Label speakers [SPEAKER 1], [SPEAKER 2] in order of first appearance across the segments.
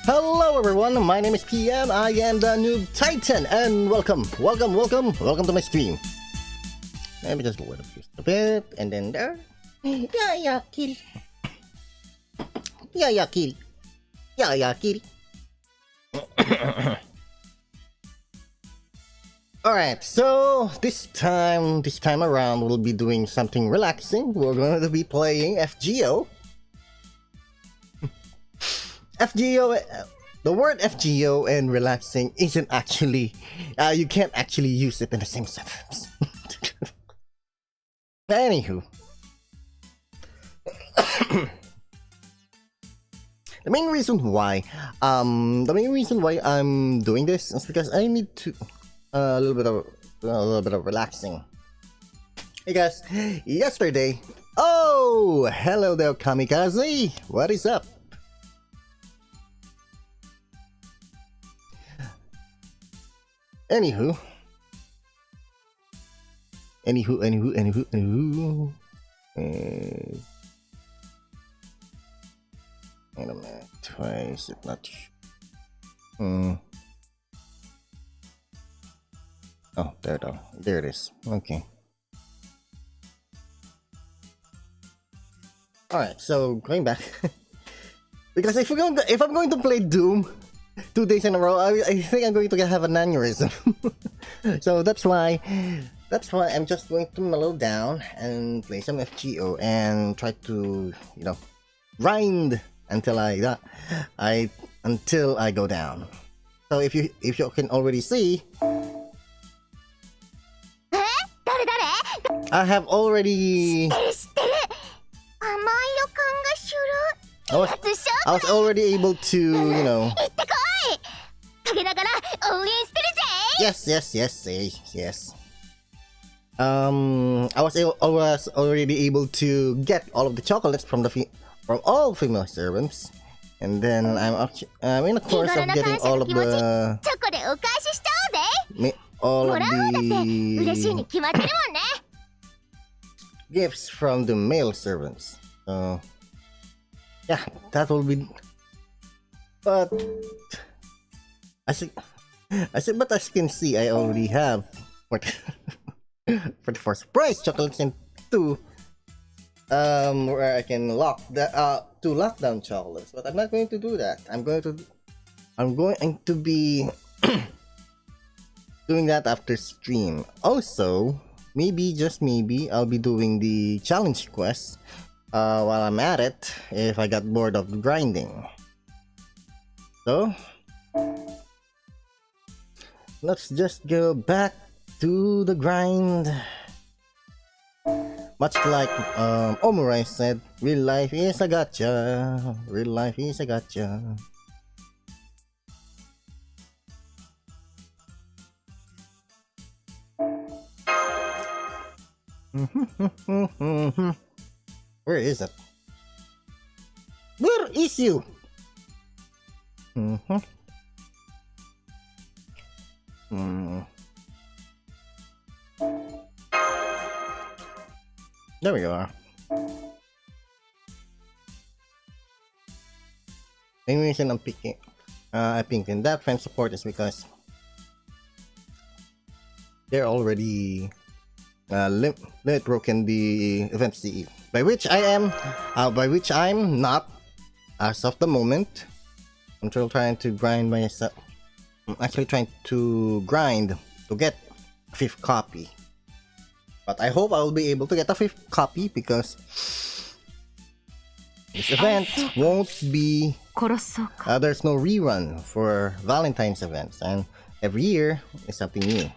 [SPEAKER 1] Hello everyone, my name is PM, I am the Noob Titan, and welcome to my stream. Let me just lower just a bit, and then there. Yeah, kill. Yeah, kill. Yeah, kill. Alright, so this time around we'll be doing something relaxing. We're going to be playing FGO. FGO, the word FGO and relaxing isn't actually, you can't actually use it in the same sentence. Anywho. The main reason why I'm doing this is because I need to a little bit of relaxing. Hey guys, yesterday. Oh, hello there, Kamikaze. What is up? Anywho. Wait a minute. Why is it not? Oh, there it is. Okay. All right. So going back, because if I'm going to play Doom 2 days in a row, I think I'm going to have an aneurysm. So that's why I'm just going to mellow down and play some FGO and try to, grind until I go down. So if you can already see, I have already I was already able to, Yes. I was already able to get all of the chocolates from all female servants, and then I'm in the course of getting all of the gifts from the male servants. So yeah, that will be. But but as you can see, I already have 44 surprise chocolates and 2 where I can lock the 2 lockdown chocolates. But I'm not going to do that. I'm going to be doing that after stream. Also, maybe, just maybe, I'll be doing the challenge quest while I'm at it if I got bored of grinding. So let's just go back to the grind. Much like Omurai said, real life is a gacha. Real life is a gacha. Where is it? Where is you? There we are. The main reason I'm picking in that friend support is because they're already limit broken the event CE, by which I'm not as of the moment. I'm still trying to grind myself. I'm actually trying to grind to get a 5th copy. But I hope I will be able to get a 5th copy because this event won't be. There's no rerun for Valentine's events, and every year is something new.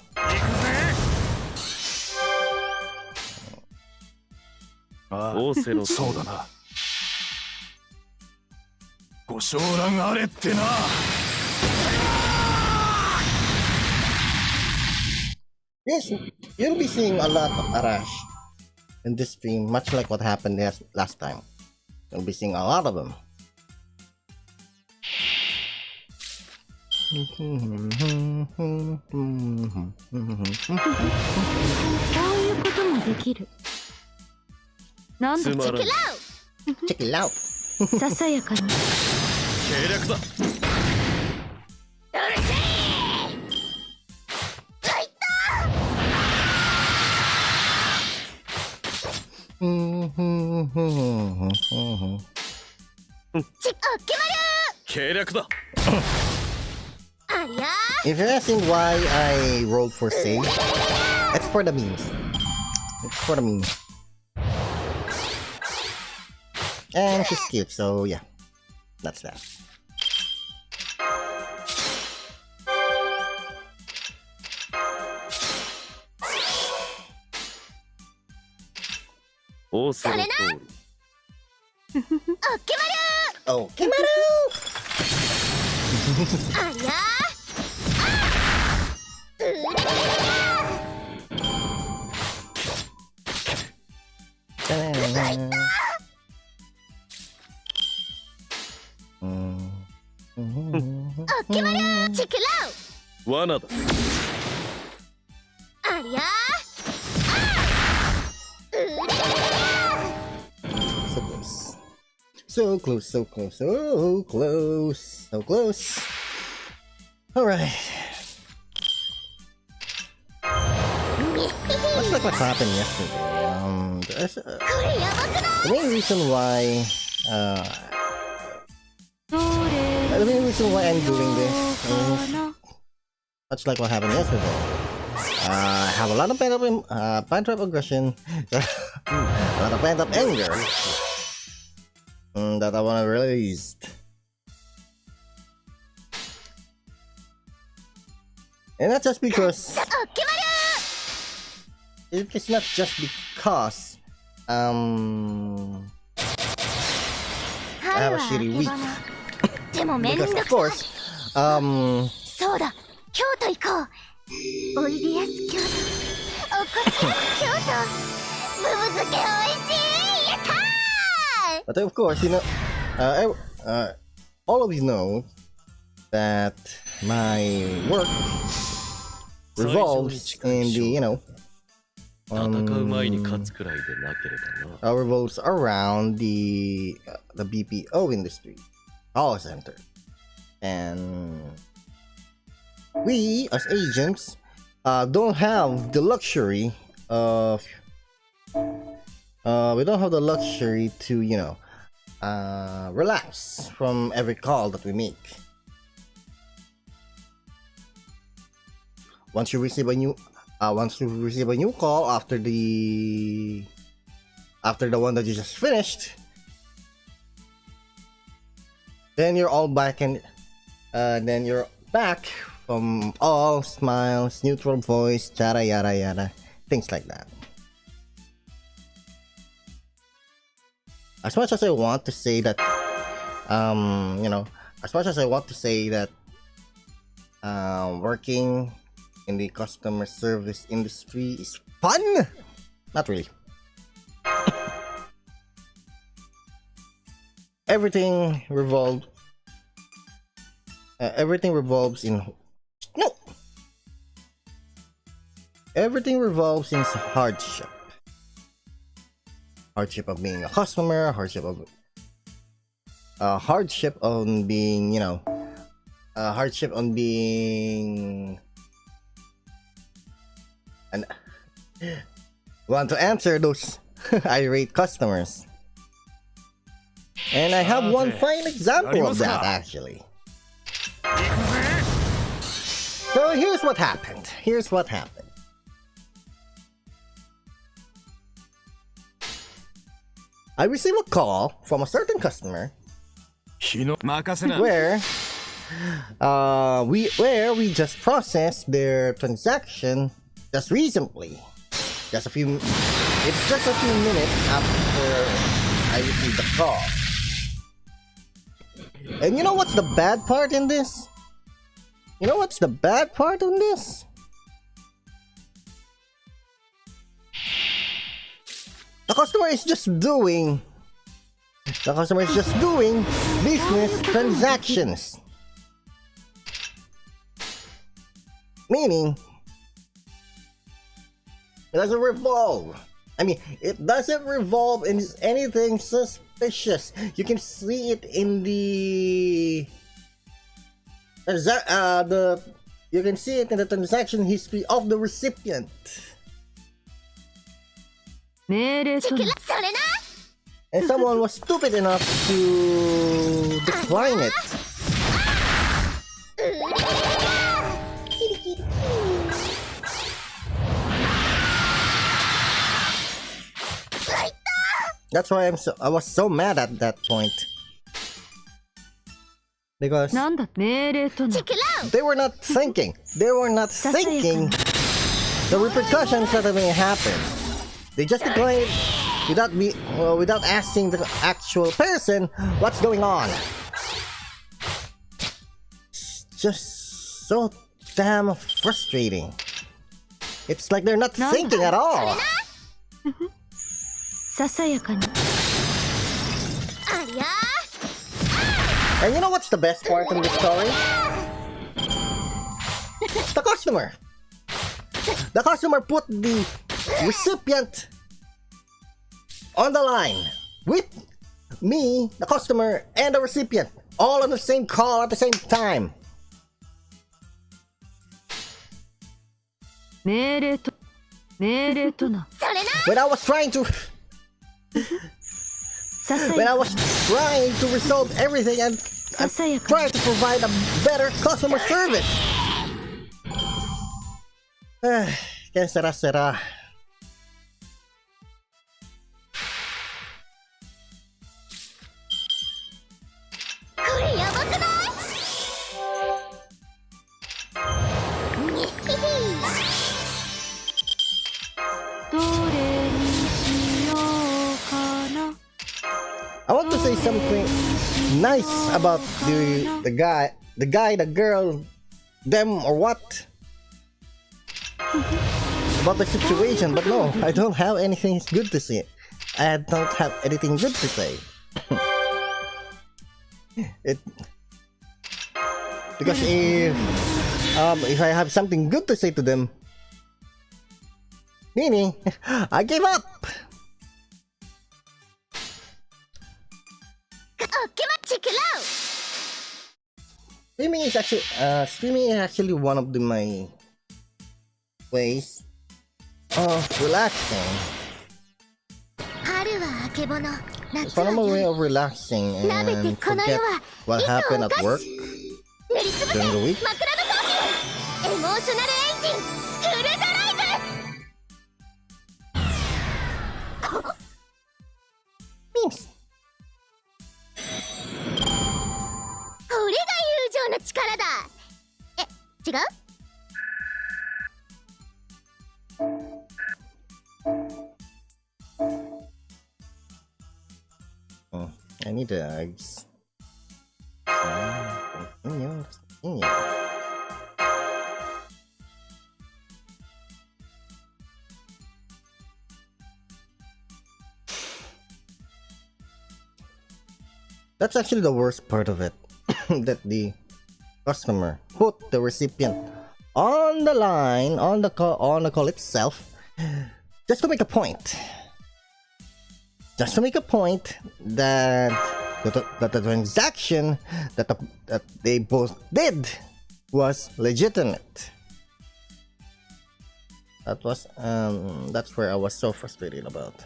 [SPEAKER 1] Yes, you'll be seeing a lot of Arash in this stream, much like what happened last time. You'll be seeing a lot of them. Check it out.
[SPEAKER 2] ささやかな計略だ。
[SPEAKER 1] If you're asking why I rolled for save, it's for the memes. It's for the memes. And she's cute, so yeah. That's that. Oh, Kimaru!
[SPEAKER 2] Wanada.
[SPEAKER 1] So close, so close, so close, so close. Alright. Much like what happened yesterday, the main reason why I'm doing this is much like what happened yesterday. I have a lot of pent-up aggression, a lot of pent-up anger that I want to release. And not just because it's not just because I have a shitty week. Because of course, but of course, you know, all of you know that my work revolves in the, you know, revolves around the BPO industry, call center, and we as agents don't have the luxury of to, you know, relax from every call that we make. Once you receive a new call after the one that you just finished, then you're all back, and then you're back from all smiles, neutral voice, yada yada yada, things like that. As much as I want to say that, you know, as much as I want to say that working in the customer service industry is fun, not really. Everything revolves in hardship. Hardship of being a customer, hardship on being, you know, hardship on being and want to answer those irate customers. And I have one fine example of that, actually. So here's what happened. I received a call from a certain customer where we just processed their transaction just recently. It's just a few minutes after I received the call. And you know what's the bad part in this? The customer is just doing business transactions. Meaning, it doesn't revolve in anything suspicious. You can see it in the transaction history of the recipient.
[SPEAKER 3] 命令とな。
[SPEAKER 1] And someone was stupid enough to decline it. That's why I was so mad at that point. Because
[SPEAKER 3] なんだ命令とな。
[SPEAKER 1] they were not thinking. They were not thinking the repercussions that may happen. They just declared without asking the actual person what's going on. It's just so damn frustrating. It's like they're not thinking at all.
[SPEAKER 3] ささやかに。
[SPEAKER 1] And you know what's the best part in this story? The customer. The customer put the recipient on the line with me, the customer, and the recipient all on the same call at the same time.
[SPEAKER 3] 命令とな。
[SPEAKER 1] When I was trying to
[SPEAKER 3] ささ
[SPEAKER 1] when
[SPEAKER 3] や
[SPEAKER 1] I was trying to resolve everything and
[SPEAKER 3] ささやか
[SPEAKER 1] try to provide a better customer service. Que será? I want to say something nice about the guy, the girl, them or what about the situation, but no, I don't have anything good to say. I don't have anything good to say. Because if I have something good to say to them, meaning I gave up. Streaming is actually one of my ways of relaxing. It's one of my way of relaxing and forget what happened at work during the week. Memes.
[SPEAKER 4] の力だ。違う？
[SPEAKER 1] Oh, I need the eggs. Continue. That's actually the worst part of it. That the customer put the recipient on the line on the call itself just to make a point. Just to make a point that the transaction that they both did was legitimate. That's where I was so frustrated about.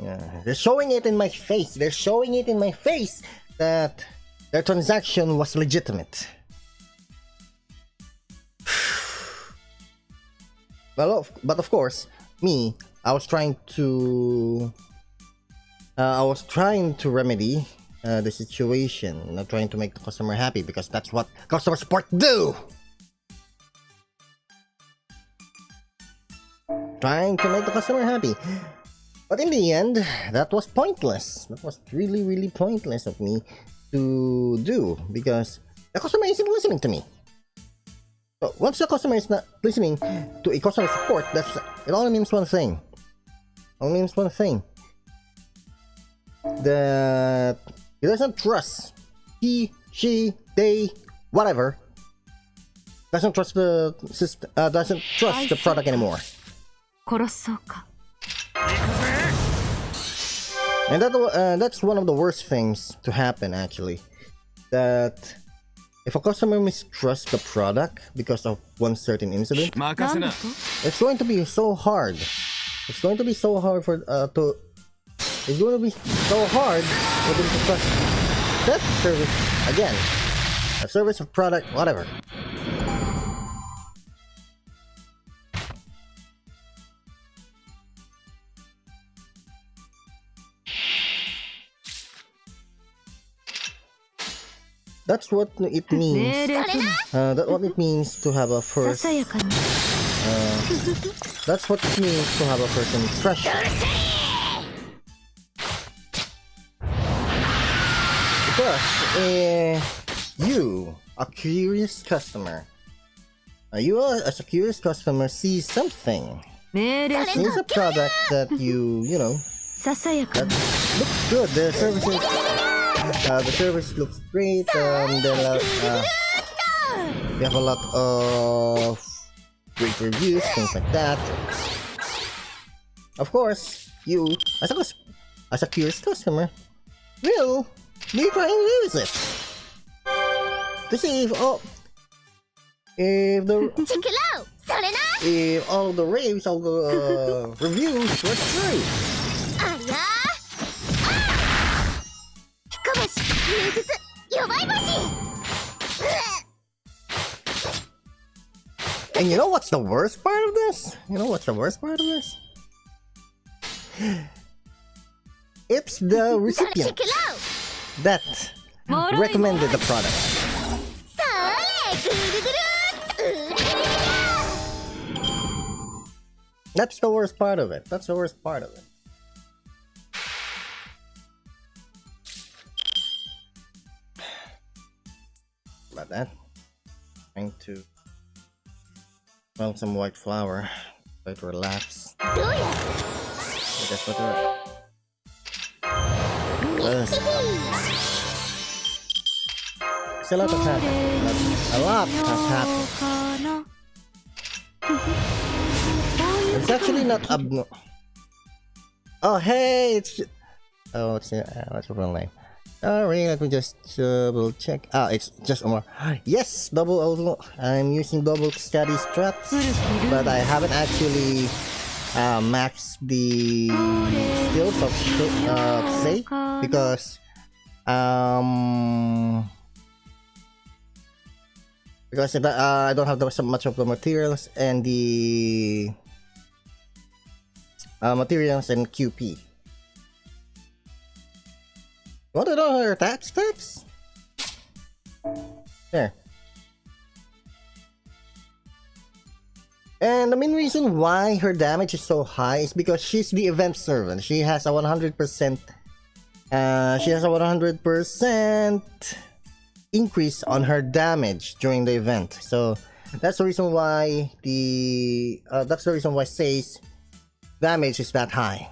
[SPEAKER 1] Yeah, they're showing it in my face. They're showing it in my face that their transaction was legitimate. Well, but of course, me, I was trying to remedy the situation, not trying to make the customer happy, because that's what customer support do. Trying to make the customer happy. But in the end, that was pointless. That was really, really pointless of me to do, because the customer isn't listening to me. So once the customer is not listening to a customer support, it only means one thing. That he doesn't trust. He, she, they, whatever, doesn't trust the system. Doesn't trust the product anymore.
[SPEAKER 3] 殺そうか。
[SPEAKER 1] And that's one of the worst things to happen, actually. That if a customer mistrusts the product because of one certain incident,
[SPEAKER 2] 任せな。
[SPEAKER 1] it's going to be so hard. It's going to be so hard for to. It's going to be so hard for them to trust that service again. A service or product, whatever. That's what it
[SPEAKER 3] 命
[SPEAKER 1] means.
[SPEAKER 3] 令とな。
[SPEAKER 1] That's what it means to have a
[SPEAKER 3] さ
[SPEAKER 1] first.
[SPEAKER 3] さやかに。
[SPEAKER 1] That's what it means to have a first impression. Because you, a curious customer, as a curious customer, sees something,
[SPEAKER 3] 命令と
[SPEAKER 1] sees a product that you know,
[SPEAKER 3] ささやか
[SPEAKER 1] that
[SPEAKER 3] に。
[SPEAKER 1] looks good. The service looks great. We have a lot of great reviews, things like that. Of course, you, as a curious customer, will be trying to use it to see if the
[SPEAKER 4] チェケラウそれな
[SPEAKER 1] if all the raves, all the reviews were true.
[SPEAKER 4] ありゃ彦星入術弱い星
[SPEAKER 1] And you know what's the worst part of this? You know what's the worst part of this? It's the
[SPEAKER 4] それチェ
[SPEAKER 1] recipient
[SPEAKER 4] ケラウ
[SPEAKER 1] that recommended the product.
[SPEAKER 4] それぐるぐる
[SPEAKER 1] That's the worst part of it. That's the worst part of it. About that. Trying to smell some white flour. Try to relax.
[SPEAKER 4] どうや
[SPEAKER 1] That's what it is. It's a lot has happened. A lot has happened.
[SPEAKER 3] かな。
[SPEAKER 1] It's actually not abno. Oh hey, it's what's the real name? Sorry, let me just double check. Ah, it's just Omar. Yes, double. I'm using double steady straps, but I haven't actually maxed the skills of say because I don't have so much of the materials and the materials and QP. What are her attack stats? There. And the main reason why her damage is so high is because she's the event servant. She has a 100%. She has a 100% increase on her damage during the event. So that's the reason why Say's damage is that high.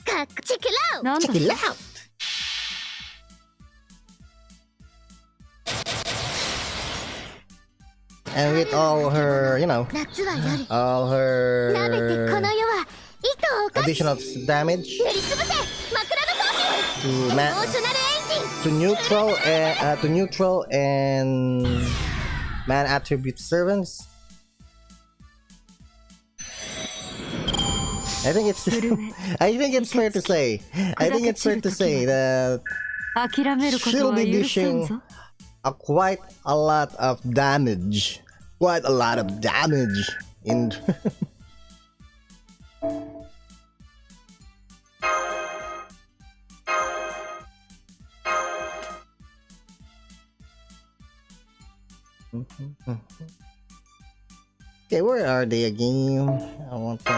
[SPEAKER 4] かチェケラウ
[SPEAKER 3] なんだ
[SPEAKER 1] Check it out. And with all her,
[SPEAKER 4] 夏は夜
[SPEAKER 1] all
[SPEAKER 4] なめてこの
[SPEAKER 1] her
[SPEAKER 4] 世は糸をかし
[SPEAKER 1] additional damage
[SPEAKER 4] 塗りつぶせ枕草子
[SPEAKER 1] to
[SPEAKER 4] エモーショナルエンジン
[SPEAKER 1] to neutral and man attribute servants. I think it's fair to say that
[SPEAKER 3] 諦めること
[SPEAKER 1] she'll
[SPEAKER 3] は
[SPEAKER 1] be
[SPEAKER 3] 許せん
[SPEAKER 1] dishing
[SPEAKER 3] ぞ。
[SPEAKER 1] quite a lot of damage. Quite a lot of damage in Okay, where are they again? I want the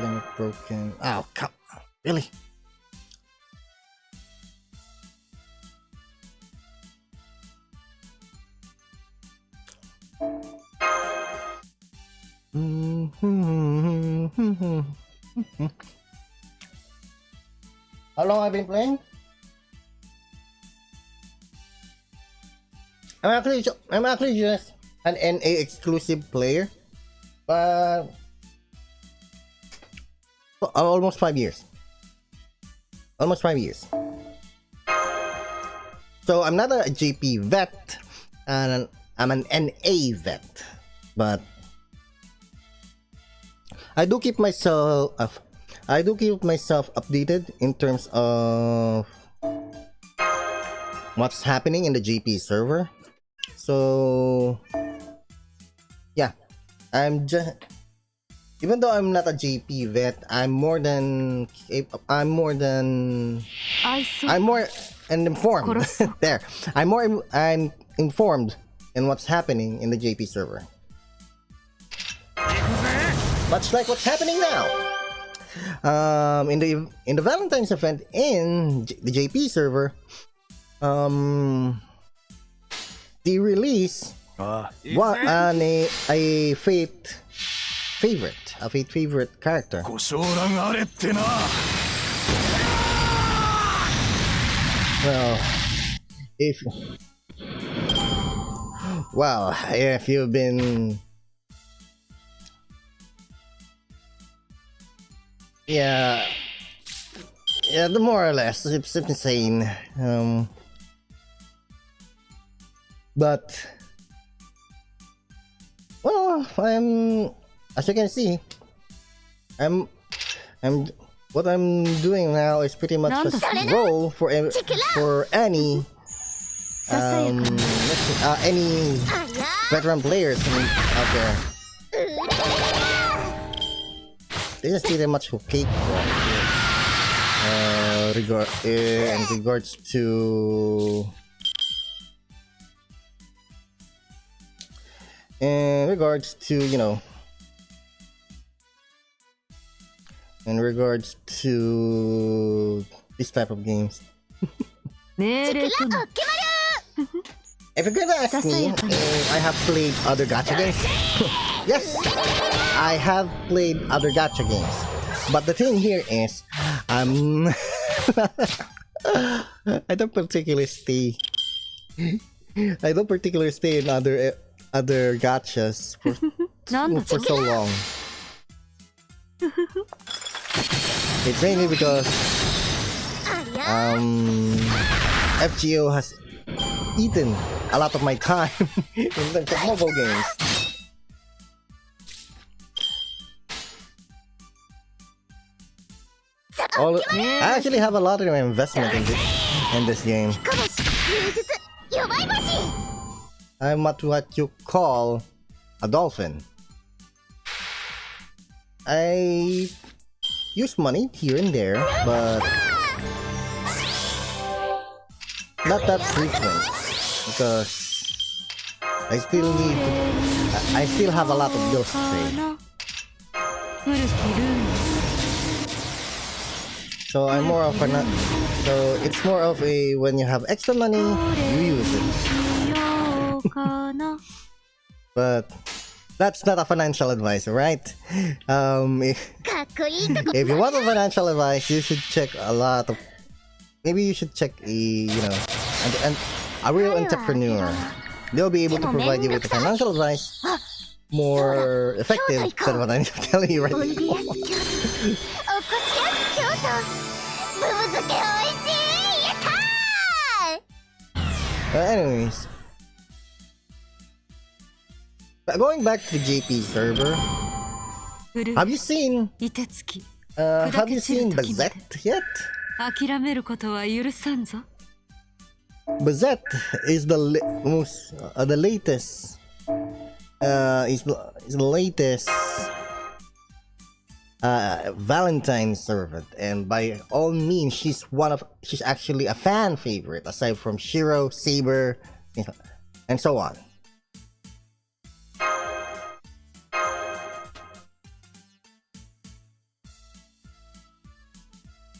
[SPEAKER 1] limit broken. Oh, come on. Really? How long have I been playing? I'm actually just an NA exclusive player, but almost 5 years. Almost 5 years. So I'm not a JP vet, and I'm an NA vet, but I do keep myself updated in terms of what's happening in the JP server. So yeah, even though I'm not a JP vet, I'm more informed. There, I'm informed in what's happening in the JP server. Much like what's happening now. In the Valentine's event in the JP server, they release a fate favorite character. Well, if you've been, yeah, the more or less, it's insane. But well, as you can see, what I'm doing now is pretty much just roll for any veteran players out there. They just did much cake in regards to you know, in regards to this type of games. If you're gonna ask me if I have played other gacha games, yes, I have played other gacha games. But the thing here is, I don't particularly stay in other gachas for so long. It's mainly because FGO has eaten a lot of my time in terms of mobile games. I actually have a lot of investment in this game. I'm what you call a dolphin. I use money here and there, but not that frequent, because I still have a lot of bills to pay. So it's more of a, when you have extra money, you use it. But that's not a financial advice, right? If you want a financial advice, you should check maybe you should check a real entrepreneur. They'll be able to provide you with a financial advice more effective than what I'm telling you right now. Anyways, going back to the JP server, have you seen Bazette yet? Bazette is the latest Valentine's servant, and by all means, she's actually a fan favorite, aside from Shiro, Saber, and so on.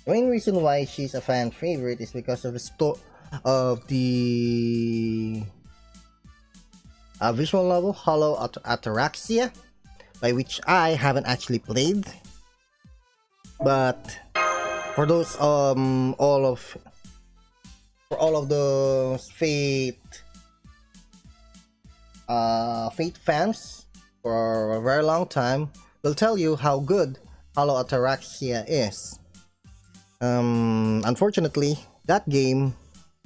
[SPEAKER 1] The main reason why she's a fan favorite is because of the visual novel Hollow Ataraxia, by which I haven't actually played. But for those all of those Fate fans for a very long time will tell you how good Hollow Ataraxia is. Unfortunately, that game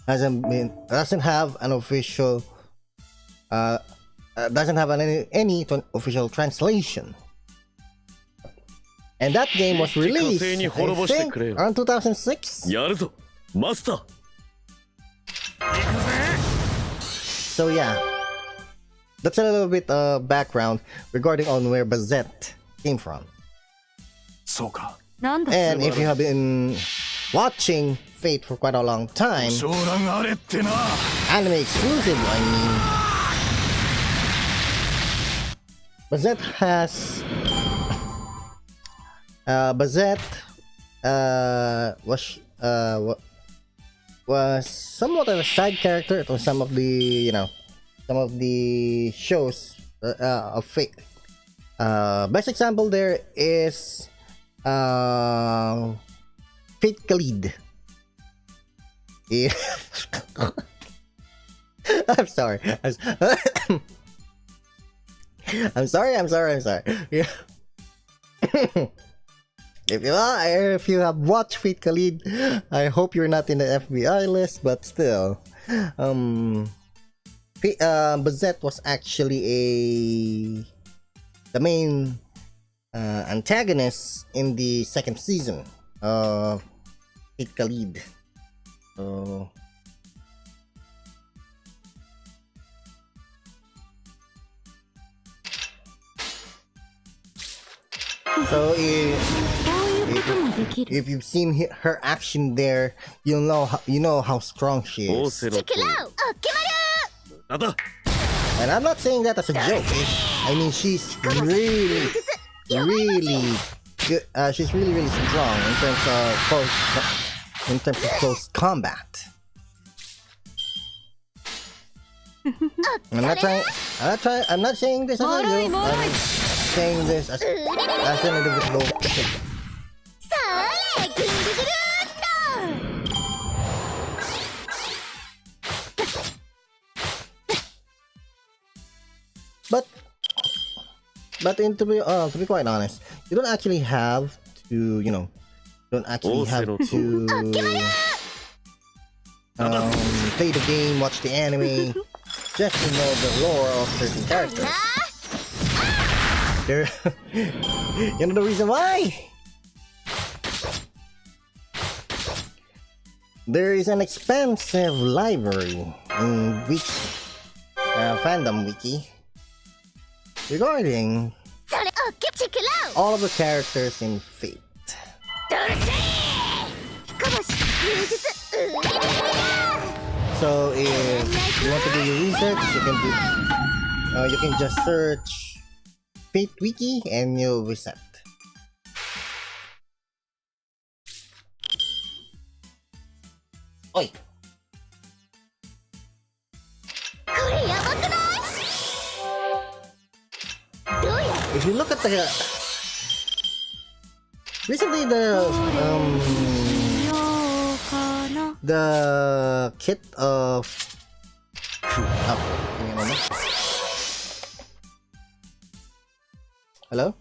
[SPEAKER 1] doesn't have an official doesn't have any official translation. And that game was released, I think, around 2006.
[SPEAKER 2] やるぞマスター
[SPEAKER 1] So yeah, that's a little bit background regarding on where Bazette came from.
[SPEAKER 5] そうか
[SPEAKER 3] なんだ
[SPEAKER 1] And if you have been watching Fate for quite a long time,
[SPEAKER 5] 将来あれってな
[SPEAKER 1] anime exclusive, I mean, Bazette has Bazette was somewhat of a side character to some of the shows of Fate. Best example there is Fate Khalid. Yeah. I'm sorry. I'm sorry. Yeah. If you have watched Fate Khalid, I hope you're not in the FBI list, but still, Bazette was actually the main antagonist in the second season of Fate Khalid. So if you've seen her action there, you know how strong she
[SPEAKER 2] オー
[SPEAKER 1] is.
[SPEAKER 2] セロット
[SPEAKER 4] オッケ
[SPEAKER 2] なんだ
[SPEAKER 1] And I'm not saying that as a joke. I mean, she's really good. She's really strong in terms of close combat. I'm not saying this as a joke. I'm saying this as an individual.
[SPEAKER 4] それぐるぐるっと
[SPEAKER 1] But to be quite honest, you don't actually have to, play the game, watch the anime, just to know the lore of certain characters. There, you know the reason why? There is an expansive library in fandom wiki regarding
[SPEAKER 4] それオッケーチェックラウ
[SPEAKER 1] all of the characters in Fate.
[SPEAKER 4] ドルセーかもし芸術
[SPEAKER 1] So if you want to do your research, you can just search Fate Wiki and you'll reset. Oi!
[SPEAKER 4] これやばくないどうや
[SPEAKER 1] If you look at recently
[SPEAKER 3] ようかな
[SPEAKER 1] the kit of give me a moment. Hello?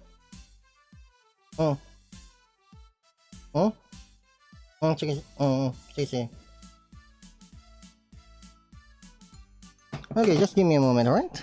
[SPEAKER 1] Sige. Okay, just give me a moment, alright?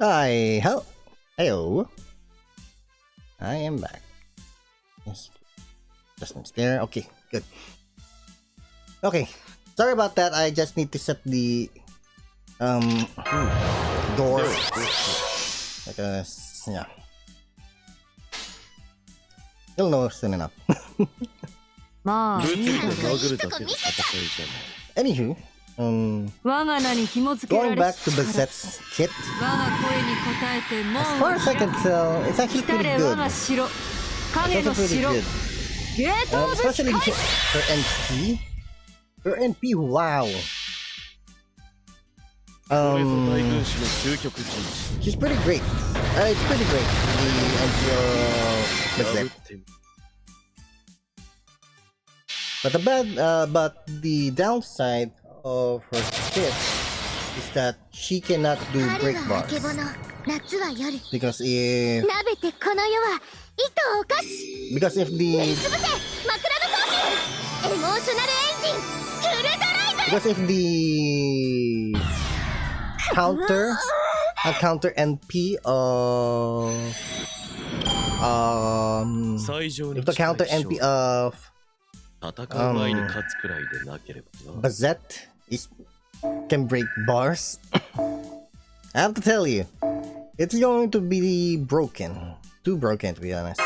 [SPEAKER 1] Heyo. I am back. Yes. Adjustments there. Okay, good. Okay. Sorry about that. I just need to set the door because yeah. You'll know soon enough.
[SPEAKER 3] まあ
[SPEAKER 2] 物理で殴るだけの戦いじゃない
[SPEAKER 1] Anywho,
[SPEAKER 3] 我が名に紐付けら
[SPEAKER 1] going
[SPEAKER 3] れ
[SPEAKER 1] back to
[SPEAKER 3] しから
[SPEAKER 1] Bazette's kit.
[SPEAKER 3] 我が声に応えて門
[SPEAKER 1] As
[SPEAKER 3] を
[SPEAKER 1] far as I
[SPEAKER 3] 開
[SPEAKER 1] can
[SPEAKER 3] く
[SPEAKER 1] tell, it's actually
[SPEAKER 3] 来た
[SPEAKER 1] pretty
[SPEAKER 3] れ我
[SPEAKER 1] good.
[SPEAKER 3] が城
[SPEAKER 1] It's
[SPEAKER 3] 影
[SPEAKER 1] also
[SPEAKER 3] の
[SPEAKER 1] pretty
[SPEAKER 3] 城
[SPEAKER 1] good.
[SPEAKER 3] ゲートオブスカ
[SPEAKER 1] Especially
[SPEAKER 3] イ
[SPEAKER 1] her NP. Her NP, wow.
[SPEAKER 2] これぞ大軍師の究極陣
[SPEAKER 1] She's pretty great. It's pretty great. The NP of
[SPEAKER 2] 地破
[SPEAKER 1] Bazette.
[SPEAKER 2] ってみ
[SPEAKER 1] But the downside of her kit is that she cannot do
[SPEAKER 4] 春
[SPEAKER 1] break
[SPEAKER 4] はあけ
[SPEAKER 1] bars.
[SPEAKER 4] ぼの夏は夜
[SPEAKER 1] Because if
[SPEAKER 4] なべてこの世は糸をおかし
[SPEAKER 1] because if the
[SPEAKER 4] 潰せ枕の装置エモーショナルエンジンフルドライブ
[SPEAKER 1] because if the counter NP of
[SPEAKER 2] 最上に
[SPEAKER 1] if the counter
[SPEAKER 2] 近い
[SPEAKER 1] NP
[SPEAKER 2] 将
[SPEAKER 1] of
[SPEAKER 2] 戦う前に勝つくらいでなければな
[SPEAKER 1] Bazette can break bars. I have to tell you, it's going to be broken. Too broken, to be honest.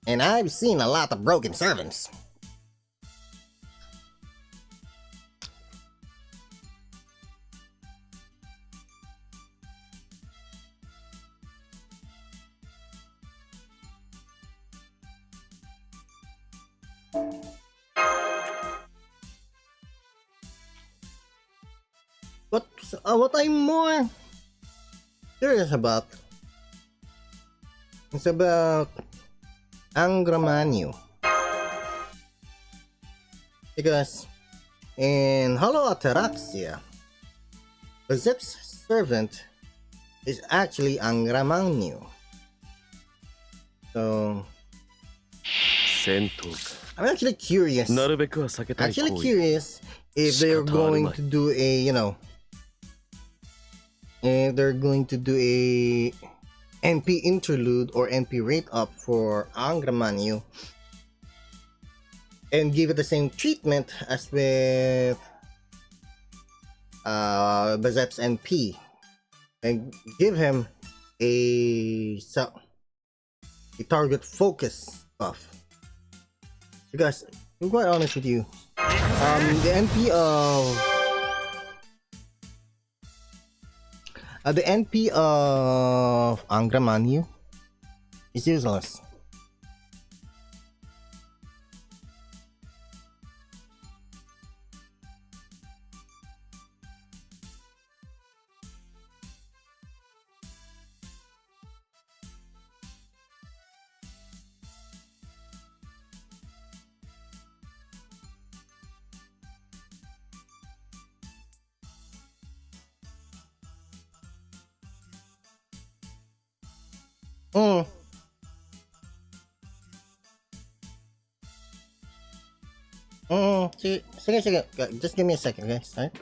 [SPEAKER 1] And I've seen a lot of broken servants. What I'm more curious about is about Angramanu. Because in Hollow Ataraxia, Bazette's servant is actually Angramanu. So
[SPEAKER 2] 戦闘か
[SPEAKER 1] I'm actually curious.
[SPEAKER 2] なるべくは避けたい行
[SPEAKER 1] Actually
[SPEAKER 2] 為
[SPEAKER 1] curious if they're going to do a, if they're going to do a NP interlude or NP rate up for Angramanu and give it the same treatment as with Bazette's NP and give him a target focus buff. Because to be quite honest with you, the NP of Angramanu is useless. Sige. Just give me a second, guys. Alright?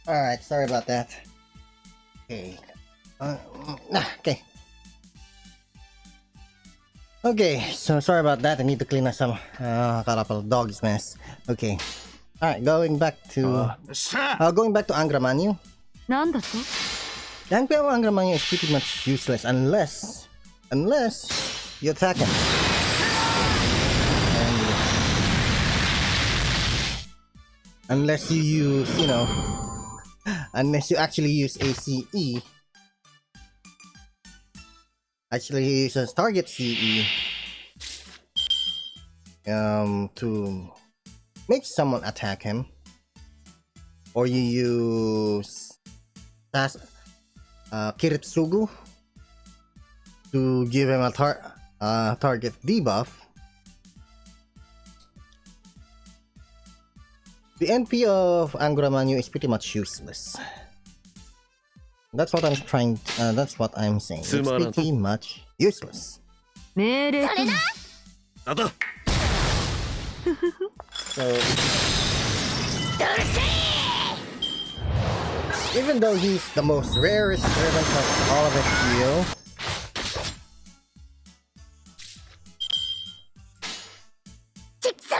[SPEAKER 1] Alright, sorry about that. Okay. Okay. Okay, so sorry about that. I need to clean up some couple of dog's mess. Okay. Alright, going back to Angra Manu.
[SPEAKER 3] なんだと
[SPEAKER 1] The Angra Manu is pretty much useless unless you attack him. And unless you use, unless you actually use ACE. Actually, he uses target CE to make someone attack him, or you use Kiritsugu to give him a target debuff. The NP of Angra Manu is pretty much useless. That's what I'm trying. That's what I'm saying. It's pretty much useless.
[SPEAKER 3] 命令とも
[SPEAKER 2] なんだ
[SPEAKER 1] So, even though he's the most rarest servant of all of FGO,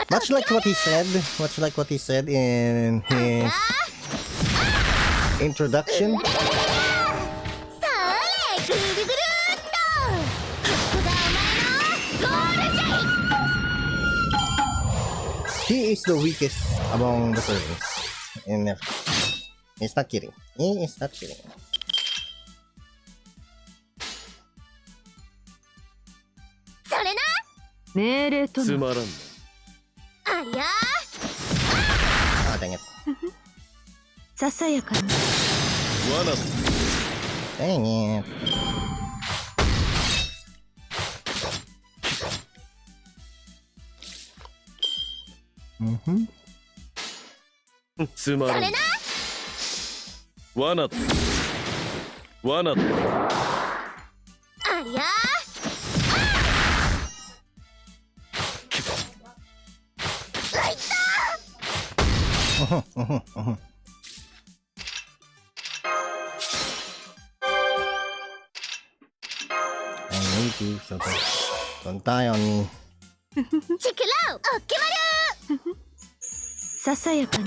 [SPEAKER 1] much like what he said in his introduction, he is the weakest among the servants in FGO. He's not kidding. He is not kidding.
[SPEAKER 3] 命令とも
[SPEAKER 2] つまらんな
[SPEAKER 1] Ah, dang it.
[SPEAKER 3] ささやかに
[SPEAKER 2] 罠だ
[SPEAKER 1] Dang it. Mm-hmm.
[SPEAKER 2] つまらんな罠だ罠だ
[SPEAKER 1] I need you, so don't die on me.
[SPEAKER 3] ささやかに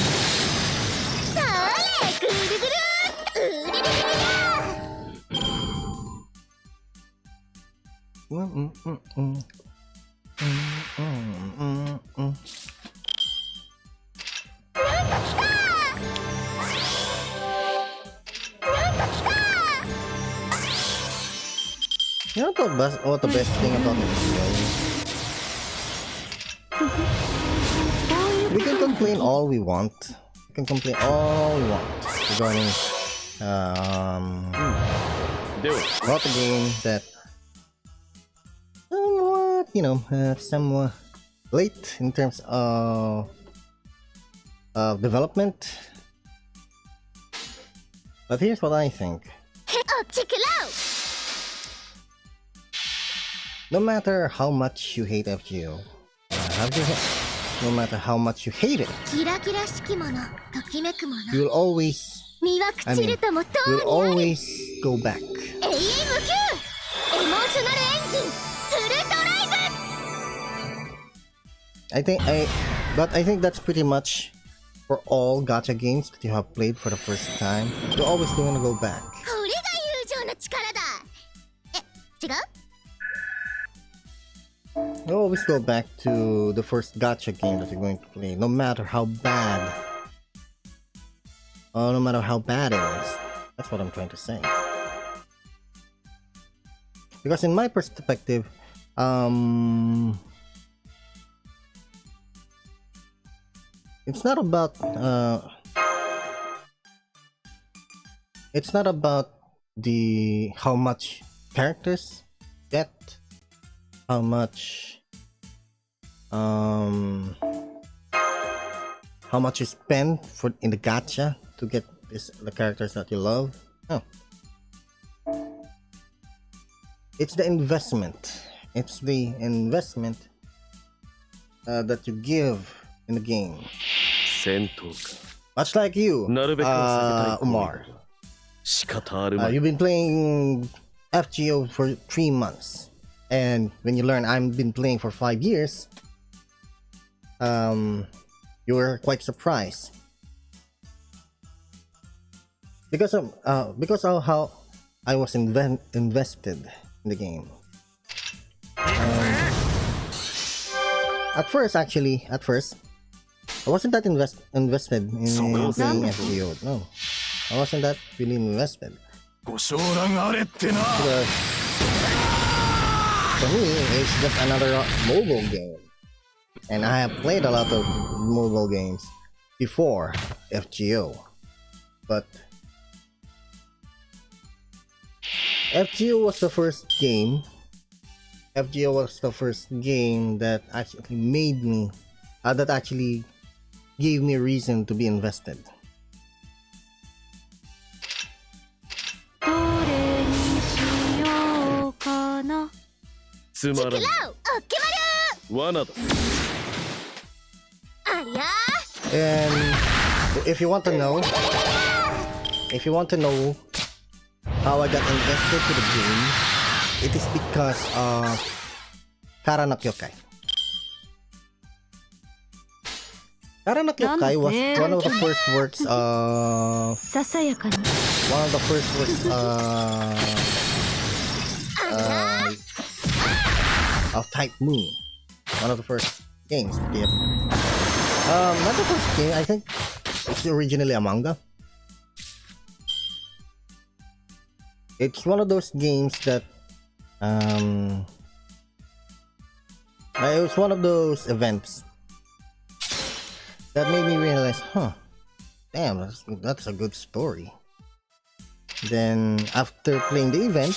[SPEAKER 3] You know what the best thing about this game? We can complain all we want. We can complain all we want regarding about the game that somewhat late in terms of development. But here's what I think. No matter how much you hate FGO, no matter how much you hate it, you'll always, you'll always go back. But I think that's pretty much for all gacha games that you have played for the first time. You're always going to go back. You always go back to the first gacha game that you're going to play, no matter how bad. No matter how bad it is. That's what I'm trying to say. Because in my perspective, it's not about the how much characters get, how much you spend in the gacha to get the characters that you love. No. It's the investment. It's the investment that you give in the game.
[SPEAKER 2] 戦闘か
[SPEAKER 1] Much like you,
[SPEAKER 2] なるべくは避けたい行為
[SPEAKER 1] Umar.
[SPEAKER 2] だが仕方あるまい
[SPEAKER 1] You've been playing FGO for 3 months, and when you learn I've been playing for 5 years, you were quite surprised because of how I was invested in the game. At first, I wasn't that invested in playing FGO. No, I wasn't that really invested.
[SPEAKER 5] ご承覧あれってな
[SPEAKER 1] Because for me, it's just another mobile game. And I have played a lot of mobile games before FGO. But FGO was the first game. FGO was the first game that actually made me, that actually gave me a reason to be invested.
[SPEAKER 4] どれにしようかな。
[SPEAKER 2] つまらん
[SPEAKER 4] ラウオッケ
[SPEAKER 2] 罠だ
[SPEAKER 4] マル。ありゃ
[SPEAKER 1] And if you want to know how I got invested to the game, it is because of Kara no Kyokai. Kara no Kyokai was one of the first works of
[SPEAKER 4] ささやかに。
[SPEAKER 1] one of the first works of Type Moon. One of the first games. Yep. Not the first game. I think it's originally a manga. It's one of those games that it was one of those events that made me realize, damn, that's a good story. Then after playing the event,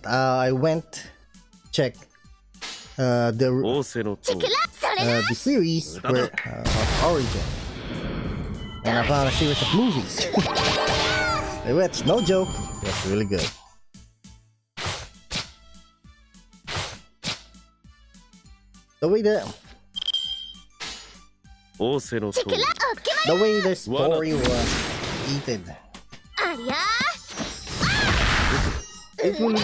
[SPEAKER 1] I went check the
[SPEAKER 2] 仰せの通り
[SPEAKER 1] the series where, of Origin, and I found a series of movies. Which, no joke, was really good. The way the
[SPEAKER 2] 仰せの通り
[SPEAKER 1] the story was created,
[SPEAKER 4] ありゃ
[SPEAKER 1] it will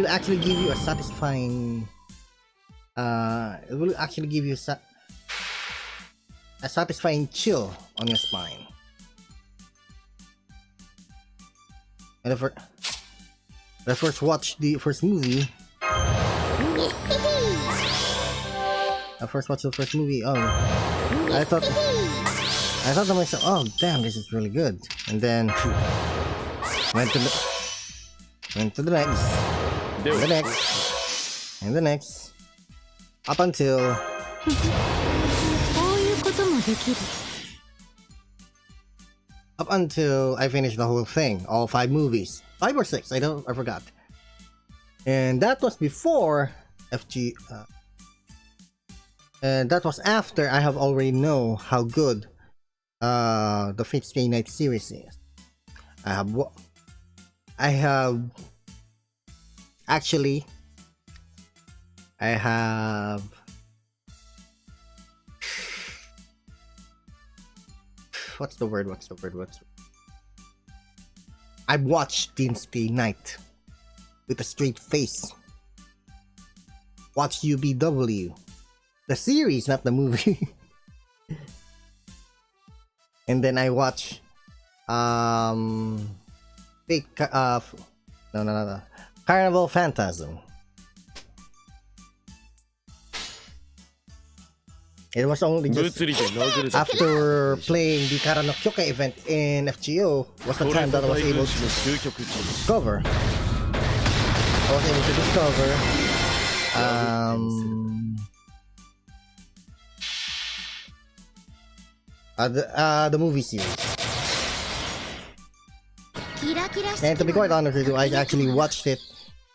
[SPEAKER 1] actually give you a satisfying it will actually give you a satisfying chill on your spine. And if I first watched the first movie, I thought to myself, oh damn, this is really good. And then went to the next, and the next, up until
[SPEAKER 4] こういうこともできる。
[SPEAKER 1] up until I finished the whole thing, all 5 movies, 5 or 6, I forgot. And that was before FG, and that was after I have already know how good the Fate Stay Night series is. I have what's the word? I watched Stay Night with a straight face. Watch UBW, the series, not the movie. And then I watch Carnival Phantasm. It was only just
[SPEAKER 2] 物理で殴るだけ
[SPEAKER 1] after playing the Kara no Kyokai event in FGO was the
[SPEAKER 2] こ
[SPEAKER 1] time
[SPEAKER 2] れぞ
[SPEAKER 1] that I
[SPEAKER 2] 大
[SPEAKER 1] was
[SPEAKER 2] 分
[SPEAKER 1] able
[SPEAKER 2] 子
[SPEAKER 1] to
[SPEAKER 2] の究極値
[SPEAKER 1] discover. The movie series.
[SPEAKER 4] キラキラして
[SPEAKER 1] And to be quite honest with you, I actually watched it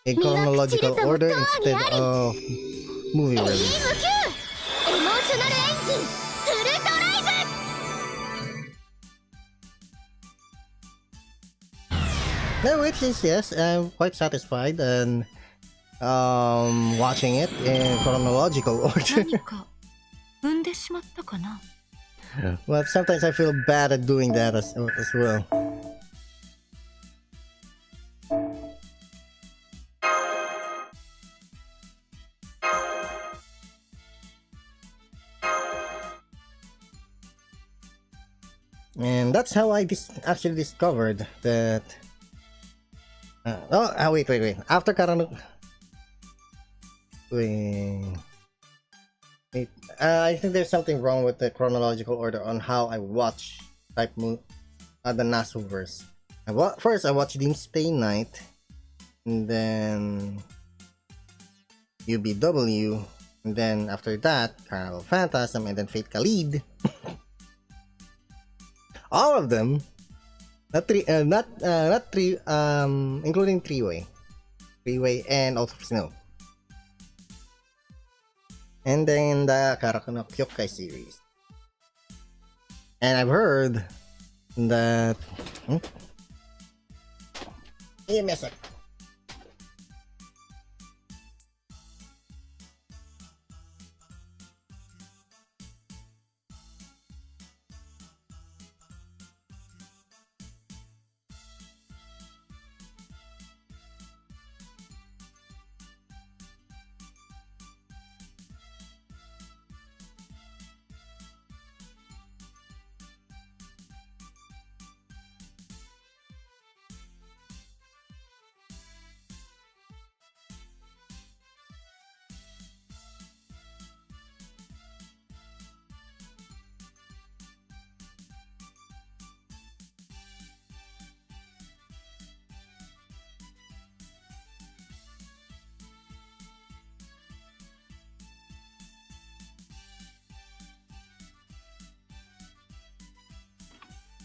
[SPEAKER 1] in chronological order instead of movie
[SPEAKER 4] エイム
[SPEAKER 1] release.
[SPEAKER 4] 9エモーショナルエンジンウルトライズ。
[SPEAKER 1] No, which is yes, I'm quite satisfied and watching it in chronological order.
[SPEAKER 4] 何か踏んでしまったかな。
[SPEAKER 3] But sometimes I feel bad at doing that as well. And that's how I actually discovered that. Wait. After Karano. Wait. I think there's something wrong with the chronological order on how I watch the Nasuverse. First, I watched Doomsday Night, and then UBW, and then after that, Carnival Phantasm, and then Fate Khalid. All of them, including Three-Way, and Out of Snow. And then the CHOOOOCOLATE series. And I've heard that... Give me a sec.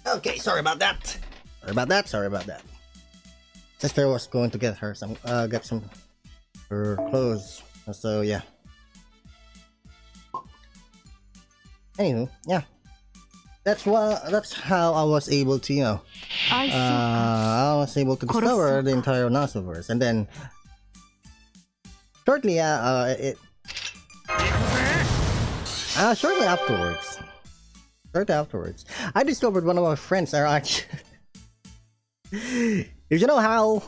[SPEAKER 3] Okay, sorry about that. Sister was going to get her some her clothes. So yeah. Anywho, yeah. That's how I was able to, I was able to discover the entire Nasuverse, and then shortly shortly afterwards, I discovered one of my friends are actually if you know how,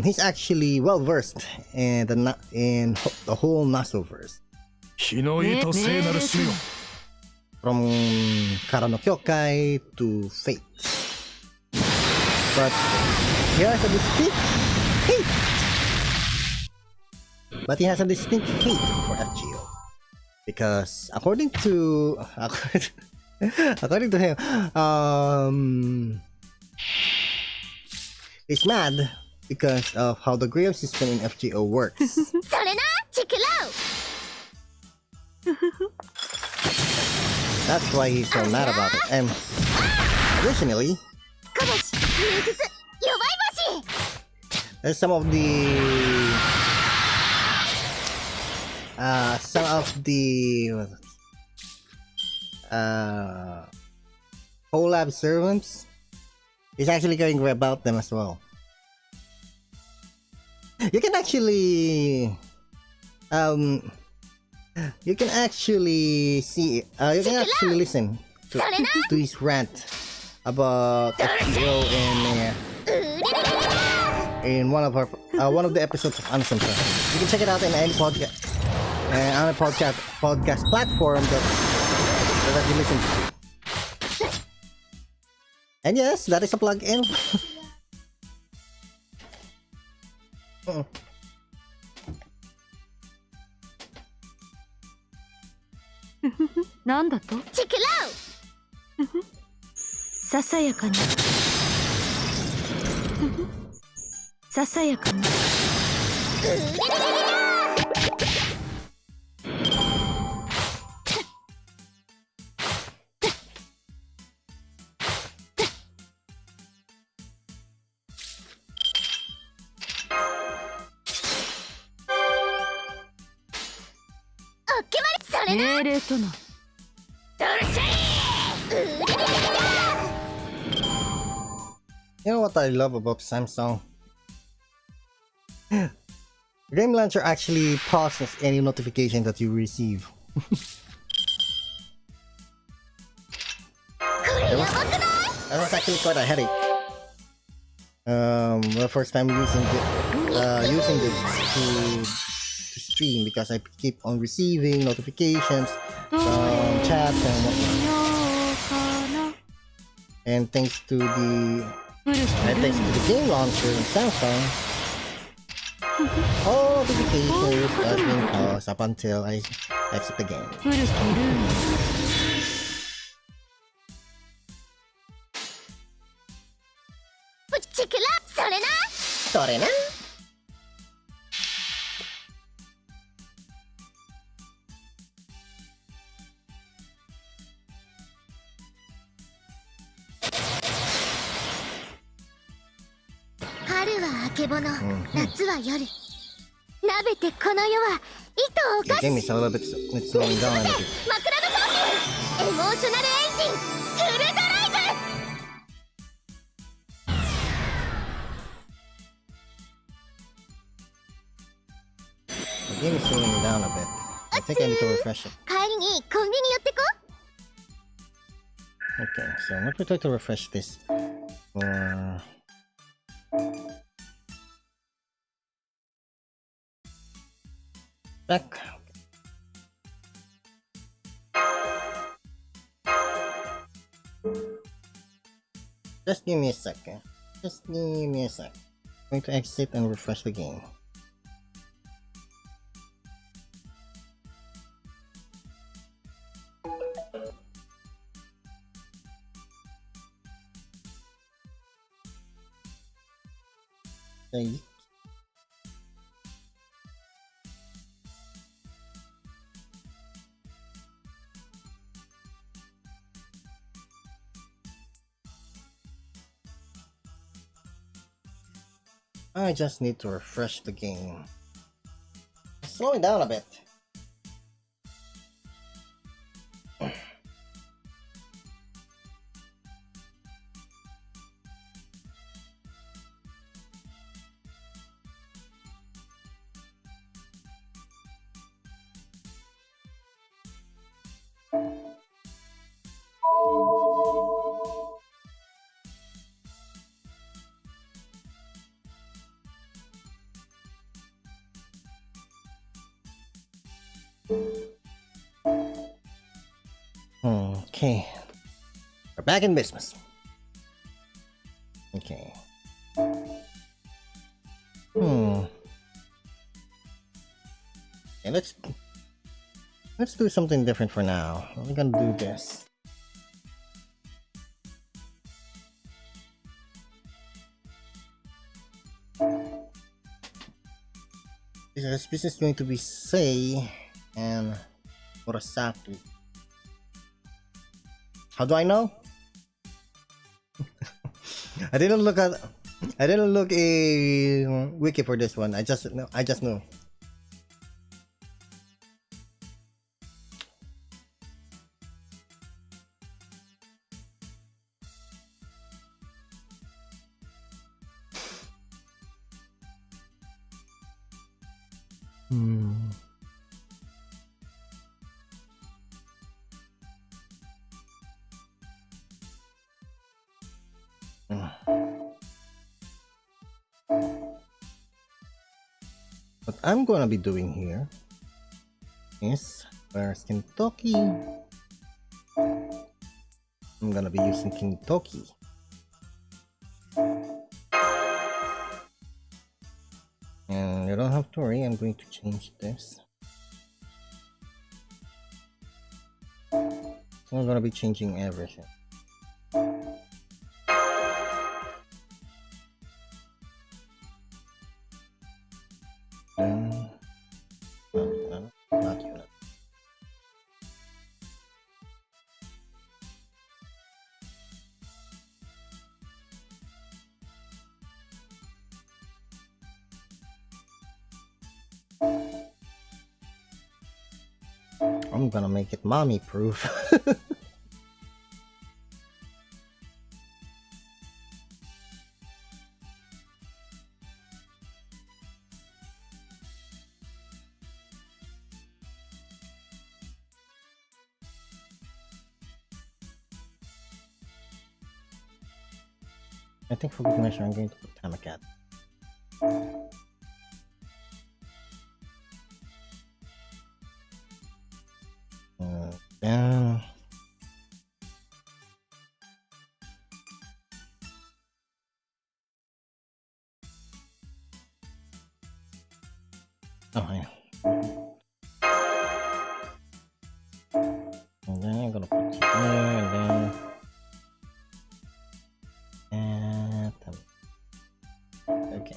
[SPEAKER 3] he's actually well versed in the whole Nasuverse.
[SPEAKER 5] 日の糸聖なる死よ
[SPEAKER 3] From CHOOOOCOLATE to Fate. But he has a distinct hate for FGO. Because according to him, he's mad because of how the grave system in FGO works. That's why he's so mad about it. And additionally, there's some of the collab servants. He's actually caring about them as well. You can actually listen to his rant about FGO in one of the episodes of Unsumsum. You can check it out in any podcast on a podcast platform that you listen to. And yes, that is a plug-in.
[SPEAKER 6] なんだと
[SPEAKER 4] チェケラ
[SPEAKER 6] ささやかにささやかに命令とな
[SPEAKER 3] You know what I love about Samsung? Game Launcher actually pauses any notification that you receive. That was actually quite a headache. The first time using this to stream because I keep on receiving notifications from chats and whatnot. And thanks to the game launcher in Samsung, all notifications has been paused up until I exit the game.
[SPEAKER 4] チクラそれな
[SPEAKER 3] それな。
[SPEAKER 4] 春はあけぼの、夏は夜。なべてこの世は糸を
[SPEAKER 3] The
[SPEAKER 4] かし。
[SPEAKER 3] game is a little bit it's slowing down a bit.
[SPEAKER 4] 枕の装置。エモーショナルエンジンフルドライブ。
[SPEAKER 3] The game is slowing down a bit. I think I need to refresh it.
[SPEAKER 4] 帰りにコンビニ寄ってこ。
[SPEAKER 3] Okay, so let me try to refresh this. Back. Just give me a second. Just give me a sec. I'm going to exit and refresh the game. Okay. I just need to refresh the game. Slow it down a bit. Okay. We're back in business. Okay. Okay, let's do something different for now. We're gonna do this. This is going to be Sei and Murasaki. How do I know? I didn't look a wiki for this one. I just knew. What I'm gonna be doing here is, where's Kentucky? I'm gonna be using Kentucky. And you don't have to worry, I'm going to change this. So I'm gonna be changing everything. Not unit. I'm gonna make it mommy proof.
[SPEAKER 1] I think for good measure, I'm going to put Tamacat. Then... Oh, I know. And then I'm gonna put it there, and then... Okay.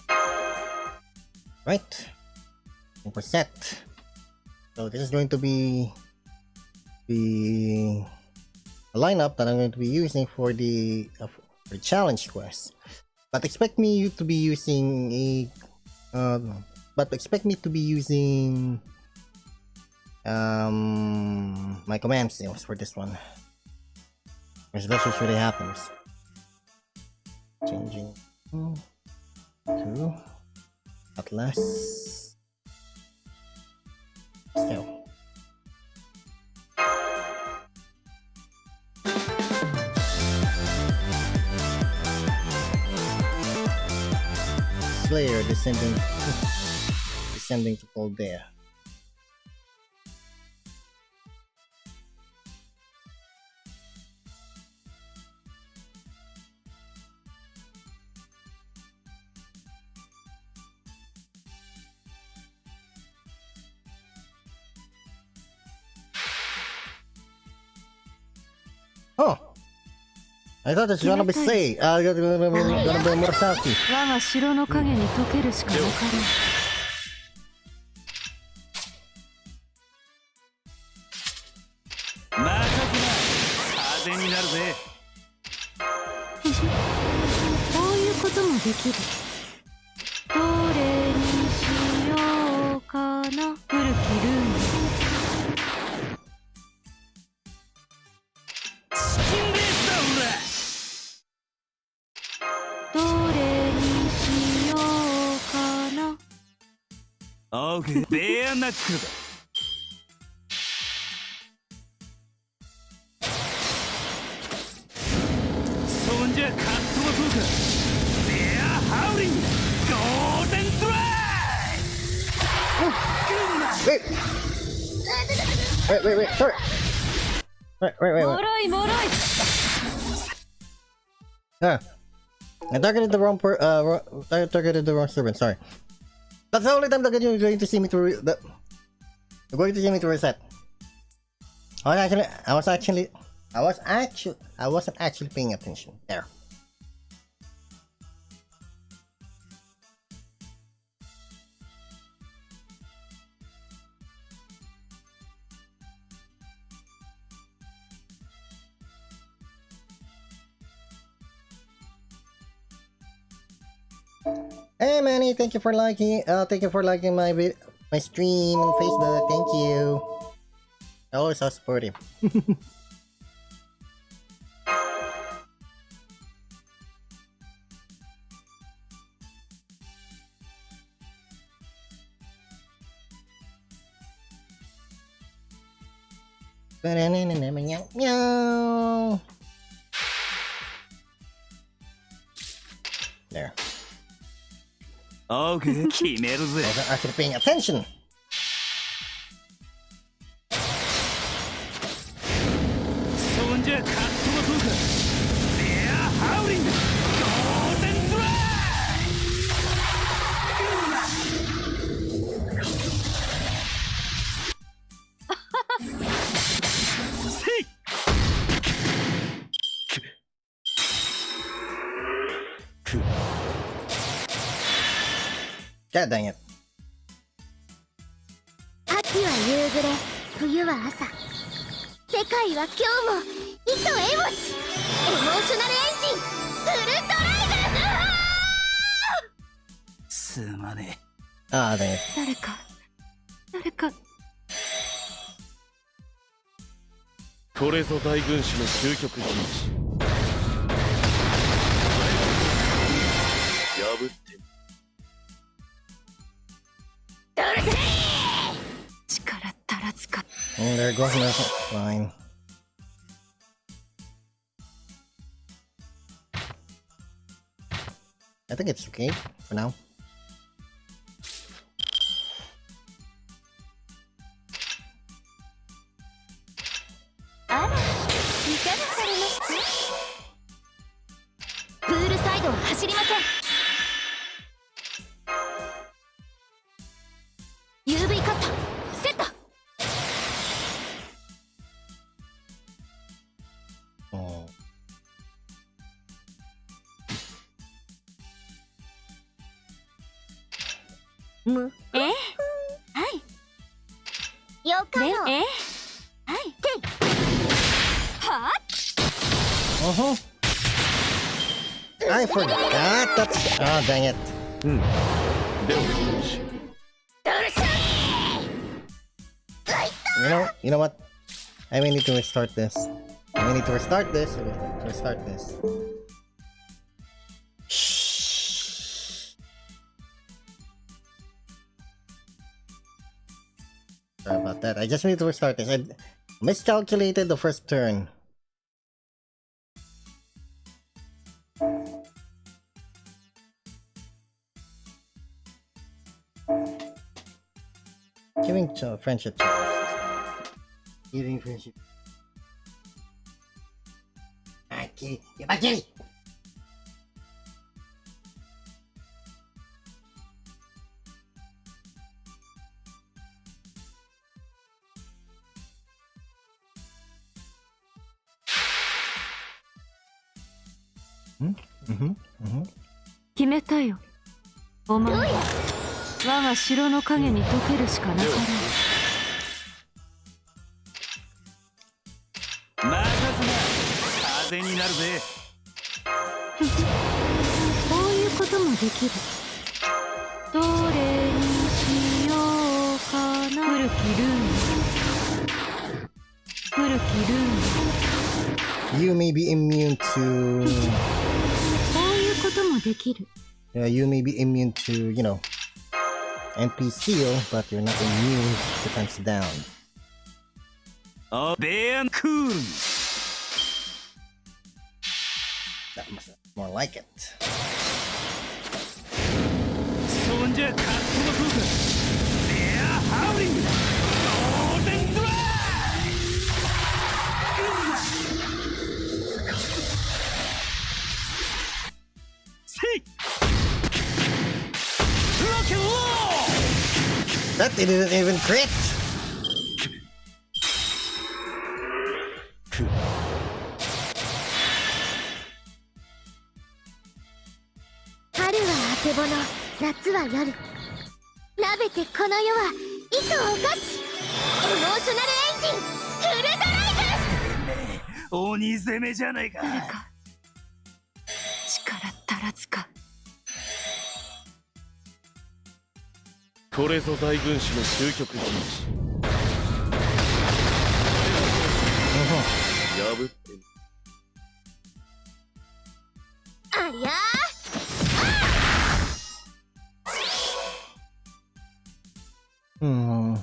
[SPEAKER 1] Right. I think we're set. So this is going to be the lineup that I'm going to be using for the challenge quest. But expect me to be using a my command skills for this one, because that's what really happens. Changing to Atlas. So. Slayer descending to Poldea. Oh, I thought it's gonna be Sei. Gonna be Murasaki.
[SPEAKER 6] 我が城の影に溶けるしかなかろう。
[SPEAKER 5] 任せな。風になるぜ。
[SPEAKER 6] こういうこともできる。どれにしようかな。古きルーン。
[SPEAKER 5] オーケー、ベアナックルだ。そんじゃかっ飛ばそうか。ベアハウリング、ゴールデンドライ。
[SPEAKER 1] Wait, sorry. Wait.
[SPEAKER 6] もろいもろい。
[SPEAKER 1] I targeted the wrong targeted the wrong servant. Sorry. That's the only time that you're going to see me to you're going to see me to reset. I wasn't actually paying attention. There. Hey Manny, thank you for liking my stream on Facebook. Thank you. Always so supportive. Meow. There.
[SPEAKER 5] Okay, 決めるぜ。
[SPEAKER 1] I wasn't actually paying attention.
[SPEAKER 5] そんじゃかっ飛ばそうか。ベアハウリング、ゴールデンドライ。せい。
[SPEAKER 1] God dang it.
[SPEAKER 4] 秋は夕暮れ、冬は朝。世界は今日も糸エモシ。エモーショナルエンジン、フルトライガーズ。
[SPEAKER 5] すまね
[SPEAKER 1] え。Ah, dang it.
[SPEAKER 6] 誰か。
[SPEAKER 2] これぞ大軍師の究極技術。破って。
[SPEAKER 6] 力足らずか。
[SPEAKER 1] There goes my line. I think it's okay for now. Oh.
[SPEAKER 6] ええ、はい。
[SPEAKER 4] よかろう。
[SPEAKER 6] ええ、はい。はあ。
[SPEAKER 1] Uh-huh. I forgot that's. Oh, dang it.
[SPEAKER 2] ではよろしい。
[SPEAKER 1] You know what? I may need to restart this. I may need to restart this. Restart this. Sorry about that. I just need to restart this. I miscalculated the first turn. Giving friendship. Giving friendship. Okay, okay. Mm-hmm.
[SPEAKER 6] 決めたよ。お前は我が城の影に溶けるしかなかろう。
[SPEAKER 5] 任すな、風になるぜ。
[SPEAKER 6] こういうこともできる。どれにしようかな。古きルーン。古きルーン。
[SPEAKER 1] You may be immune to.
[SPEAKER 6] こういうこともできる。
[SPEAKER 1] You may be immune to, you know, NPC, but you're not immune to defense down.
[SPEAKER 5] あ、ベアンクール。
[SPEAKER 1] That must be more like it.
[SPEAKER 5] そんじゃカットもそうか。ベアハウリング。ゴールデンドライ。Rock and roll!
[SPEAKER 1] That didn't even crit!
[SPEAKER 4] 春はあけぼの、夏は夜。なべてこの世は糸を動かし、エモーショナルエンジンフルドライブ。
[SPEAKER 5] 鬼攻めじゃないか。
[SPEAKER 6] 誰か力足らずか。
[SPEAKER 2] これぞ大軍師の究極禁止。破ってみ。
[SPEAKER 4] ありゃー。
[SPEAKER 1] Hmm.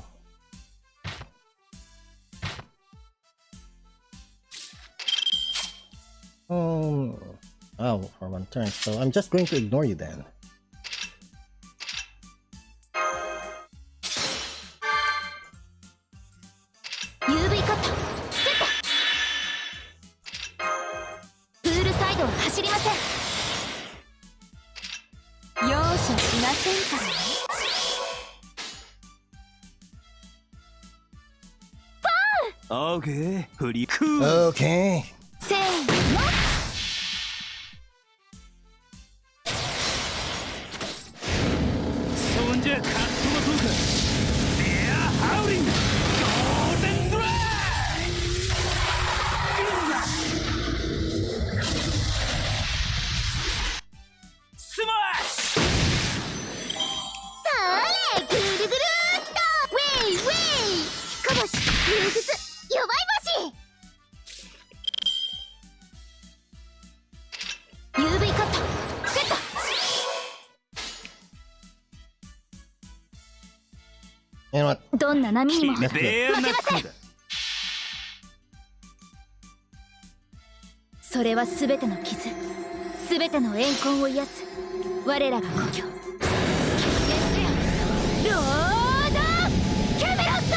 [SPEAKER 1] Oh, for one turn. So I'm just going to ignore you then.
[SPEAKER 4] UV カットセット。プールサイドを走りません。容赦しませんからね。
[SPEAKER 5] オーケー、フリクー。
[SPEAKER 1] Okay.
[SPEAKER 4] せーの。
[SPEAKER 5] そんじゃカットもそうか。ベアハウリング。ゴールデンドライ。スマッシュ。
[SPEAKER 4] それぐるぐるーっとウェイウェイ。彦星流術弱い星。 UV カットセット。
[SPEAKER 1] You know what?
[SPEAKER 4] どんな波にも負け
[SPEAKER 5] ベアナッ
[SPEAKER 4] ません。
[SPEAKER 5] クだ。
[SPEAKER 4] それはすべての傷、すべての怨恨を癒す我らが故郷ロードキャメロット。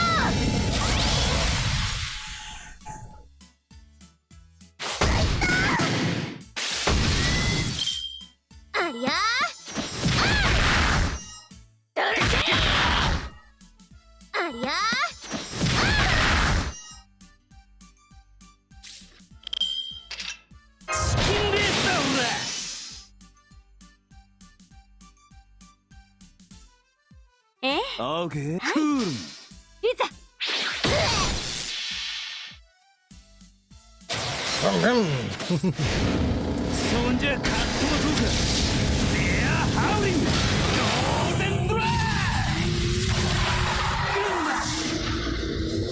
[SPEAKER 4] ありゃありゃ
[SPEAKER 5] チキンレースだ
[SPEAKER 6] え
[SPEAKER 5] 俺。オーケー。クール。
[SPEAKER 6] いざ
[SPEAKER 5] そんじゃカットもそうか。レアハウリングゴールデンドライ。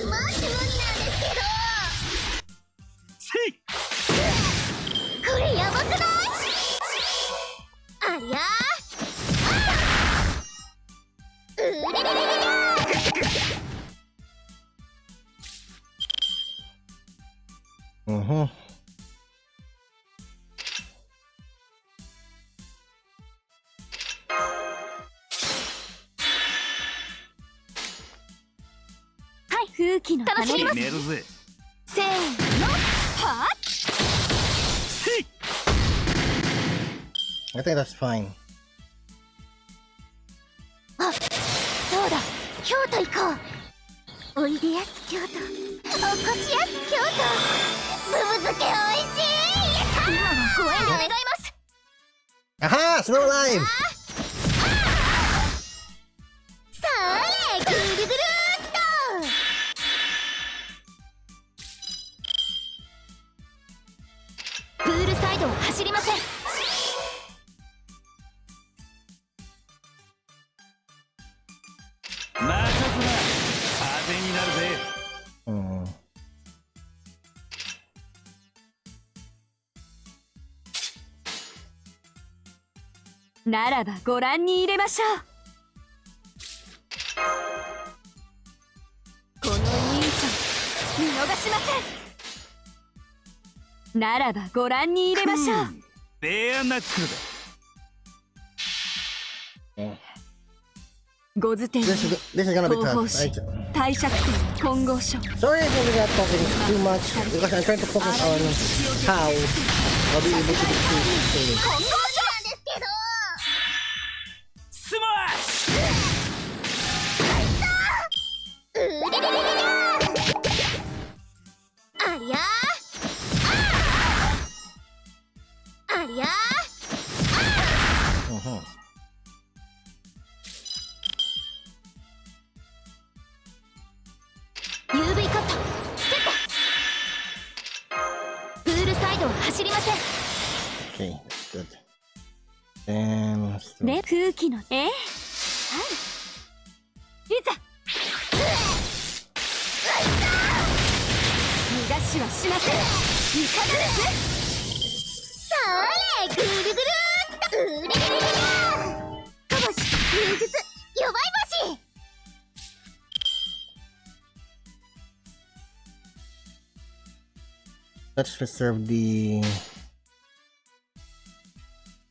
[SPEAKER 4] マジ無理なんですけど。
[SPEAKER 5] せい。
[SPEAKER 4] これやばくない？ありゃうれれれれれ。
[SPEAKER 1] Mm-hmm.
[SPEAKER 6] 空気のため
[SPEAKER 5] 決めるぜ。
[SPEAKER 4] せーの。はっ。
[SPEAKER 5] せい。
[SPEAKER 1] I think that's fine.
[SPEAKER 4] あ、そうだ。京都行こう。おいでやす京都。おこしやす京都。ブブ漬けおいしい。やったー。今はご遠慮願います。
[SPEAKER 1] Aha! Snow Live!
[SPEAKER 4] それぐるぐるーっと。プールサイドを走りません。
[SPEAKER 5] 任せな。風になるぜ。
[SPEAKER 1] Mm.
[SPEAKER 6] ならばご覧に入れましょう。この兄ちゃん見逃しません。ならばご覧に入れましょう。
[SPEAKER 5] ベアナックルだ。
[SPEAKER 6] ご図典
[SPEAKER 1] This is gonna be
[SPEAKER 6] 後方
[SPEAKER 1] tough.
[SPEAKER 6] 詞帝釈天混合書
[SPEAKER 1] Sorry if we got talking too much because I'm trying to focus on how I'll be able to defeat this
[SPEAKER 4] 混合なんですけど。
[SPEAKER 5] スマッシュ。
[SPEAKER 4] うれれれれれ。ありゃありゃ
[SPEAKER 1] Mm-hmm.
[SPEAKER 4] ユーブイカットセット。プールサイドを走りません。
[SPEAKER 1] Okay, that's good. Then let's do
[SPEAKER 6] ね空気のはいいざ逃がしはしません。いかがです
[SPEAKER 4] それぐるぐるーっと。うれれれれれ。かぼし流術弱い星。
[SPEAKER 1] Let's reserve the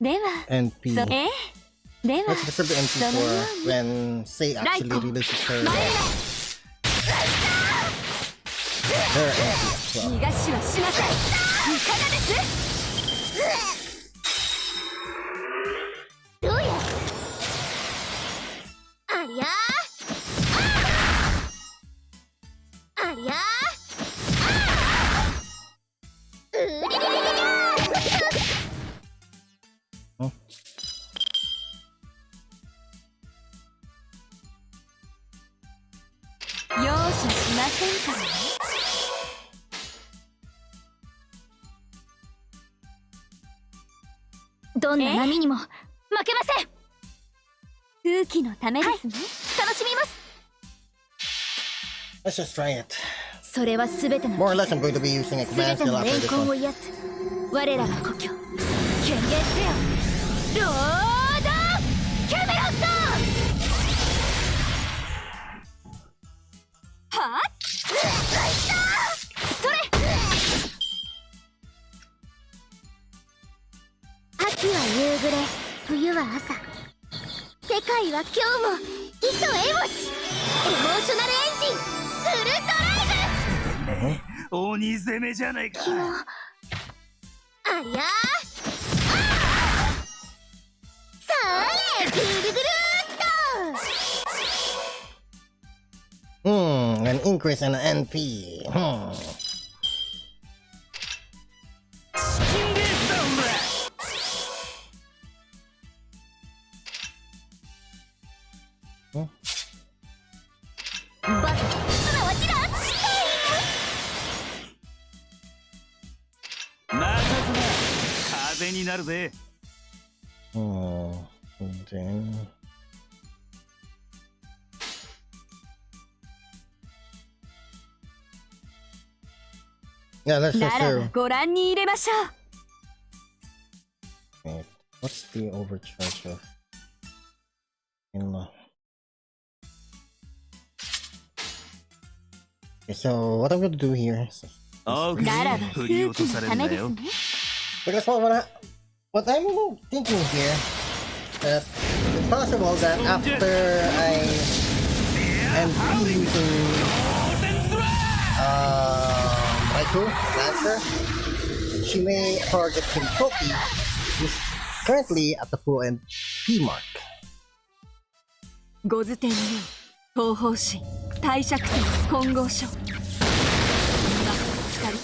[SPEAKER 6] では
[SPEAKER 1] NP.
[SPEAKER 6] では
[SPEAKER 1] Let's reserve the NP for when Sei actually
[SPEAKER 6] Raiko.
[SPEAKER 1] releases her NP as well.
[SPEAKER 6] 逃がしはしません。いかがです
[SPEAKER 4] どうやありゃありゃうれれれれれ。
[SPEAKER 6] 容赦しませんからね。
[SPEAKER 4] どんな波にも負けません。
[SPEAKER 6] 空気のためですね。
[SPEAKER 4] 楽しみます。
[SPEAKER 1] Let's just try it.
[SPEAKER 4] それはすべての
[SPEAKER 1] More or less, I'm going to be using a
[SPEAKER 4] すべ
[SPEAKER 1] command
[SPEAKER 4] て
[SPEAKER 1] skill
[SPEAKER 4] の
[SPEAKER 1] after
[SPEAKER 4] 栄
[SPEAKER 1] this
[SPEAKER 4] 光を
[SPEAKER 1] one.
[SPEAKER 4] 癒す我らが故郷。権限せよロードキャメロット。
[SPEAKER 6] はっ
[SPEAKER 4] それ秋は夕暮れ冬はは今日も糸エボシエモーショナルエンジンフルドライ
[SPEAKER 5] 鬼攻めじゃないか。
[SPEAKER 4] ブ。ありゃそれぐるぐるっと
[SPEAKER 3] An increase in NP.
[SPEAKER 5] チキンレースだお前。
[SPEAKER 4] バッツラはちらっ
[SPEAKER 5] 任すな、風になるぜ。
[SPEAKER 3] Then. Yeah, let's
[SPEAKER 6] な
[SPEAKER 3] just
[SPEAKER 6] ら
[SPEAKER 3] do.
[SPEAKER 6] ばご覧に入れましょう。
[SPEAKER 3] Okay, what's the overcharge of? Okay, so what I'm going to do here is
[SPEAKER 5] ああ、
[SPEAKER 6] ならば
[SPEAKER 5] 振り落とされるんだよ。
[SPEAKER 3] because what I'm thinking here that it's possible that after I am using Raikou, Lancer, she may target Kentucky, who's currently at the full MP mark.
[SPEAKER 6] ゴズ天皇、東方神、帝釈天、混合書。今、二人、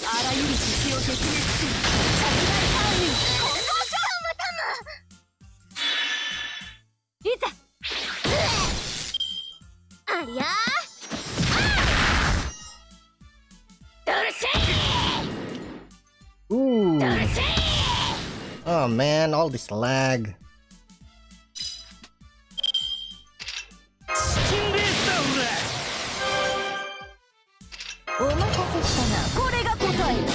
[SPEAKER 6] あらゆる敵を撃滅する。殺害ターミン、混合書。いざ。
[SPEAKER 4] ありゃ
[SPEAKER 3] Ooh. Oh man, all this lag.
[SPEAKER 5] チキンレースだお前。
[SPEAKER 6] お待たせしたな。これが答えだ。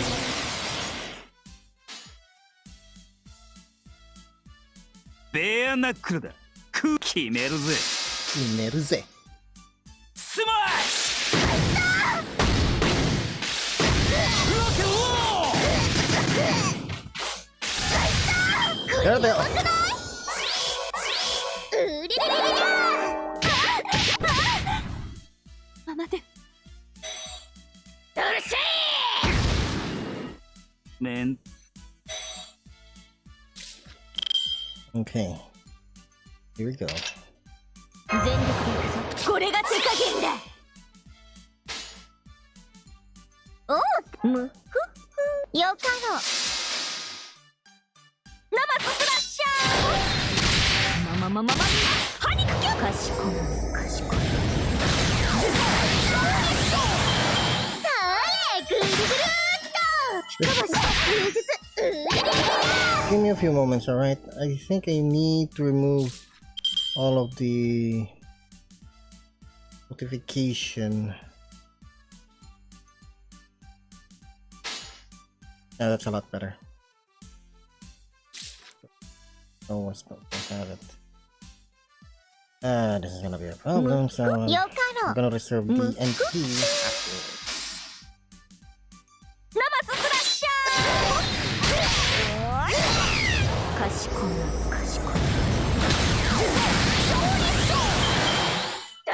[SPEAKER 5] ベアナックルだ。空気決めるぜ。
[SPEAKER 3] 寝るぜ。
[SPEAKER 5] スマッシュ。ロケオー。
[SPEAKER 3] やだよ。
[SPEAKER 4] うりりりりり
[SPEAKER 6] あ、待て。
[SPEAKER 5] メン
[SPEAKER 3] Okay. Here we go.
[SPEAKER 6] 全力で行くぞ。これが手加減だ。
[SPEAKER 4] おうむふっふよかろ
[SPEAKER 6] ラマススラッシャー。ままハニクキョ。かしこまかしこま。
[SPEAKER 4] それぐるぐるっとかぼし風術うりりりり
[SPEAKER 3] Give me a few moments, alright? I think I need to remove all of the notification. Yeah, that's a lot better. No more spell. Have it. This is gonna be a problem, so
[SPEAKER 4] よ
[SPEAKER 3] I'm
[SPEAKER 4] かろ
[SPEAKER 3] gonna reserve the NP afterwards.
[SPEAKER 6] ラマススラッシャー。かしこまかしこま。
[SPEAKER 4] ウ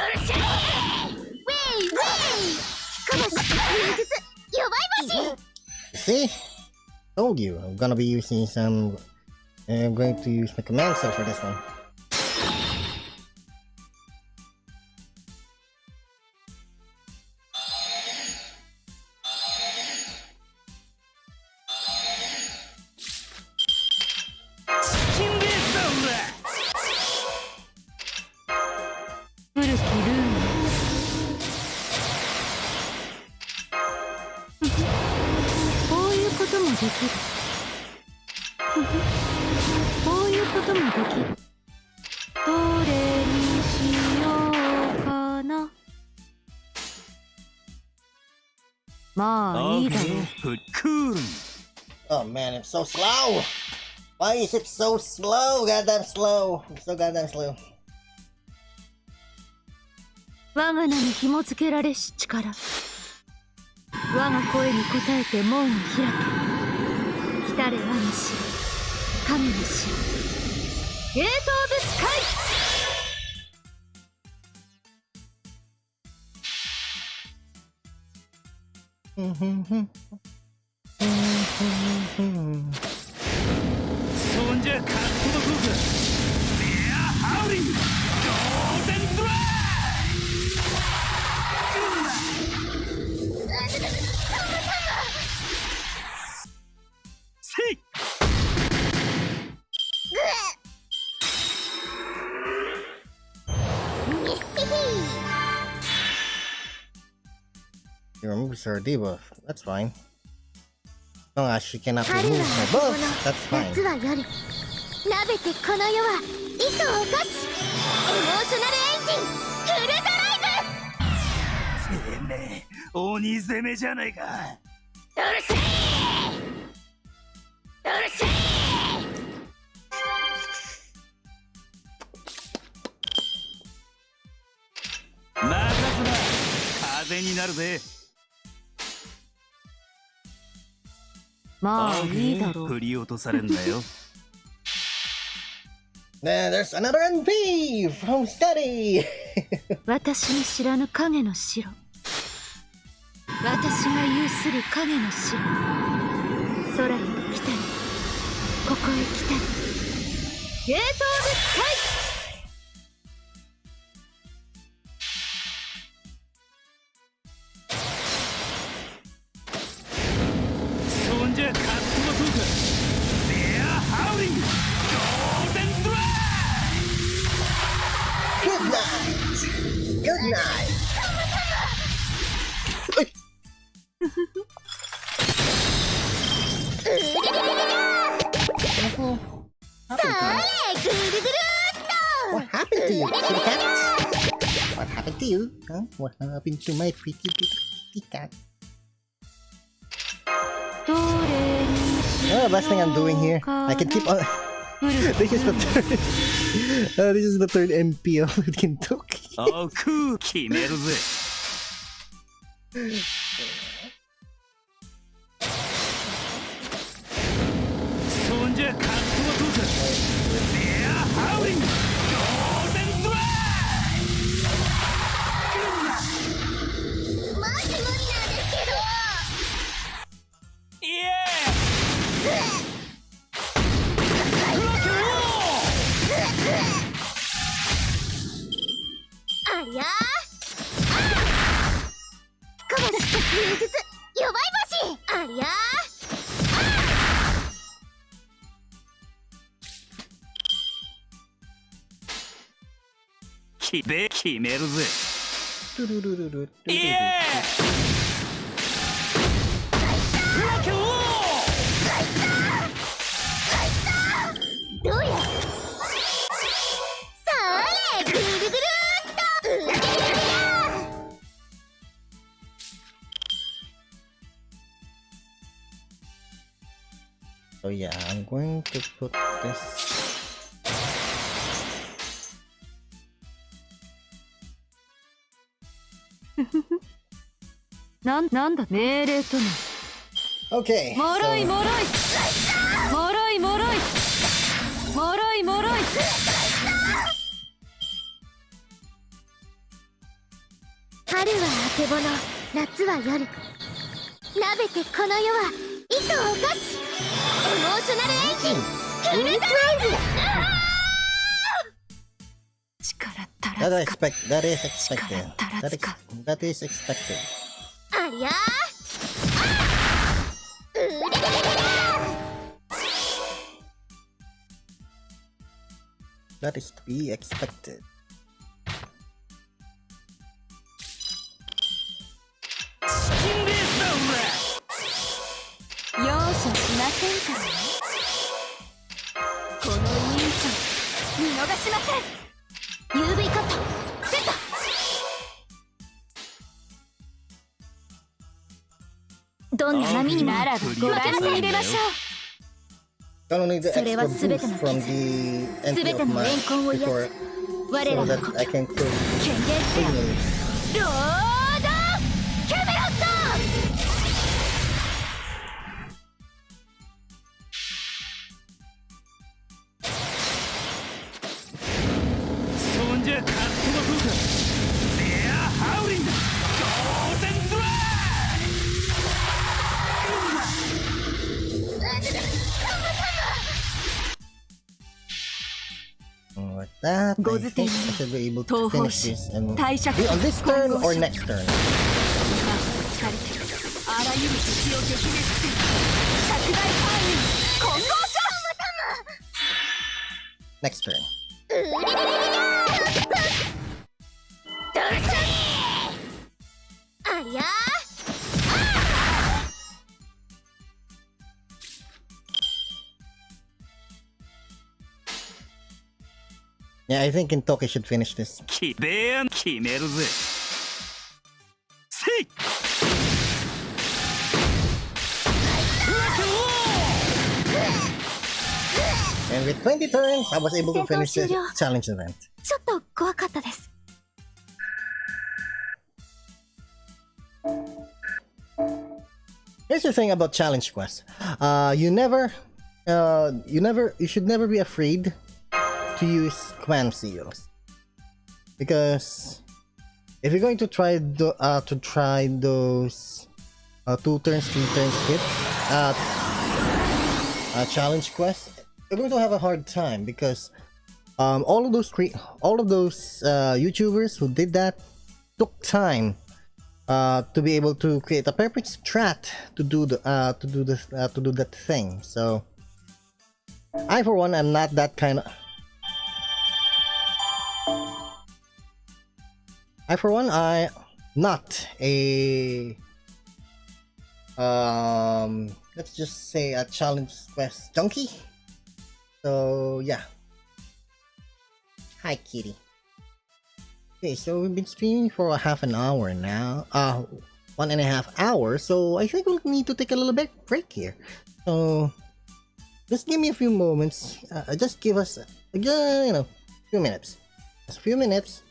[SPEAKER 4] ェイウェイかぼし風術よばいばし
[SPEAKER 3] See? Told you. I'm gonna be using some. I'm going to use my command cell for this one. Oh man, it's so slow! Why is it so slow? Goddamn slow! It's so goddamn slow.
[SPEAKER 6] 我が名に紐付けられし力。我が声に応えて門を開け。来たれ我が死。神の死。ゲートオブスカイ。
[SPEAKER 5] そんじゃかっ飛ばそうか。レアハウリングゴールデンドライせい。
[SPEAKER 3] He removes her debuff. That's fine. As long as she cannot
[SPEAKER 4] 春
[SPEAKER 3] remove
[SPEAKER 4] は
[SPEAKER 3] my
[SPEAKER 4] あけぼ
[SPEAKER 3] buff,
[SPEAKER 4] の
[SPEAKER 3] that's
[SPEAKER 4] 夏
[SPEAKER 3] fine.
[SPEAKER 4] は夜鍋てこの世は糸をかしエモーショナルエンジンフルドライブ。
[SPEAKER 5] てめえ鬼攻めじゃないか。
[SPEAKER 4] うるせえうるせえ。
[SPEAKER 5] 任すな、風になるぜ。
[SPEAKER 6] まあいいだろう。
[SPEAKER 5] 振り落とされんだよ。
[SPEAKER 3] Then there's another NP from Steady!
[SPEAKER 6] 私の知らぬ影の城。私が有する影の城。空へ来たり、ここへ来たり。ゲートオブスカイ。
[SPEAKER 5] そんじゃかっ飛ばそうか。レアハウリングゴールデンドライ
[SPEAKER 3] Good night! Good night!
[SPEAKER 4] それぐるぐるーっ
[SPEAKER 3] What happened to you, kitty cat? What happened to you? Huh? What happened to my pretty kitty cat?
[SPEAKER 6] どれにし
[SPEAKER 3] Oh, the best thing I'm doing here, I can keep on. This is the third. This is the third MP of Kentucky.
[SPEAKER 5] おく決めるぜ。そんじゃかっ飛ばそうか。レアハウリングゴールデンドラ
[SPEAKER 4] マジ無理なんですけど。
[SPEAKER 5] イイエーイ。
[SPEAKER 4] ありゃーかまし忍術弱い星ありゃ
[SPEAKER 5] 決めるぜ。イエーイ。ロケンロー
[SPEAKER 4] どうやそれぐるぐるーっと
[SPEAKER 3] So yeah, I'm going to put this.
[SPEAKER 6] なんだ命令とな。
[SPEAKER 3] Okay.
[SPEAKER 6] もろい
[SPEAKER 3] so-
[SPEAKER 6] もろいもろいもろいもろいもろい。
[SPEAKER 4] 春はあけぼの夏は夜鍋てこの世は糸をかしエモーショナルエンジンフルドライブ。
[SPEAKER 6] 力足
[SPEAKER 3] That
[SPEAKER 6] ら
[SPEAKER 3] I
[SPEAKER 6] ずか。
[SPEAKER 3] expect. That is expected.
[SPEAKER 6] Taratsuka.
[SPEAKER 3] That is expected.
[SPEAKER 4] ありゃー
[SPEAKER 3] That is to be expected.
[SPEAKER 5] チキンレースだ
[SPEAKER 6] 容赦しませんからね。この委員長見逃しません。
[SPEAKER 4] UV カットセット。どんな波にも
[SPEAKER 6] ならばご覧に入れましょ
[SPEAKER 3] I don't need the
[SPEAKER 4] それは
[SPEAKER 3] extra
[SPEAKER 4] 全て
[SPEAKER 3] boost
[SPEAKER 4] の
[SPEAKER 3] from
[SPEAKER 4] 傷
[SPEAKER 3] the
[SPEAKER 4] 全
[SPEAKER 3] NP
[SPEAKER 4] て
[SPEAKER 3] of
[SPEAKER 4] の
[SPEAKER 3] mine
[SPEAKER 4] 怨恨を癒
[SPEAKER 3] before
[SPEAKER 4] す我ら
[SPEAKER 3] so
[SPEAKER 4] の
[SPEAKER 3] that
[SPEAKER 4] 故
[SPEAKER 3] I
[SPEAKER 4] 郷
[SPEAKER 3] can kill
[SPEAKER 4] 権限せよ
[SPEAKER 3] criminals.
[SPEAKER 4] ロードキャメロット。
[SPEAKER 5] そんじゃかっ飛ばそうか。レアハウリングゴールデンドライ
[SPEAKER 3] that, I
[SPEAKER 6] Go
[SPEAKER 3] think
[SPEAKER 6] the
[SPEAKER 3] I
[SPEAKER 6] thing.
[SPEAKER 3] should be able to
[SPEAKER 6] Toho
[SPEAKER 3] finish
[SPEAKER 6] shi.
[SPEAKER 3] this and
[SPEAKER 6] Taisha
[SPEAKER 3] be on this turn or
[SPEAKER 6] Kongo
[SPEAKER 3] next turn.
[SPEAKER 6] 疲れてあらゆる敵を撃滅し着大範囲混合者
[SPEAKER 3] Next turn.
[SPEAKER 4] ありゃ
[SPEAKER 3] Yeah, I think Kintoki should finish this.
[SPEAKER 5] ベアン決めるぜせい
[SPEAKER 3] And with 20 turns, I was able to finish the
[SPEAKER 4] 戦闘終了。
[SPEAKER 3] challenge event.
[SPEAKER 4] ちょっと怖かったです
[SPEAKER 3] Here's the thing about challenge quests. You should never be afraid to use command seals, because if you're going to try those 2 turns, 3 turns hits challenge quests, you're going to have a hard time because all of those YouTubers who did that took time to be able to create a perfect strat to do that thing. So I, for one, am not that kind of. I not a let's just say a challenge quest junkie. So yeah. Hi, kitty. Okay, so we've been streaming for a half an hour now. 1.5 hours. So I think we'll need to take a little bit break here. So just give me a few moments. Just give us, a few minutes. Just a few minutes.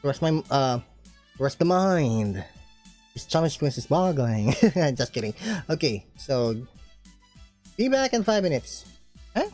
[SPEAKER 3] Rest the mind. This challenge quest is boggling. Just kidding. Okay, so be back in 5 minutes. Huh?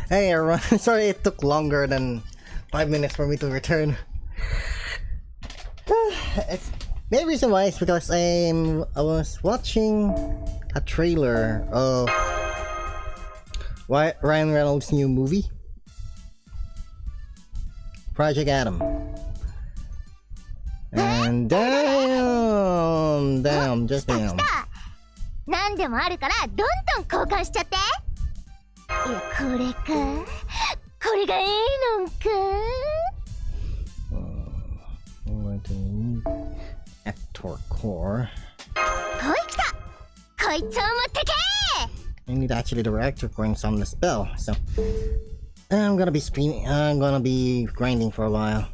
[SPEAKER 1] Hey everyone, sorry it took longer than 5 minutes for me to return. Main reason why is because I was watching a trailer of Ryan Reynolds' new movie, Project Adam. And damn, just damn.
[SPEAKER 4] 何でもあるからどんどん交換しちゃって。いや、これか。これがいいのか。
[SPEAKER 1] I'm going to need Actor Core.
[SPEAKER 4] ほい、来た。こいつを持ってけ。
[SPEAKER 1] I need actually the reactor core and summon the spell. So I'm gonna be streaming. I'm gonna be grinding for a while.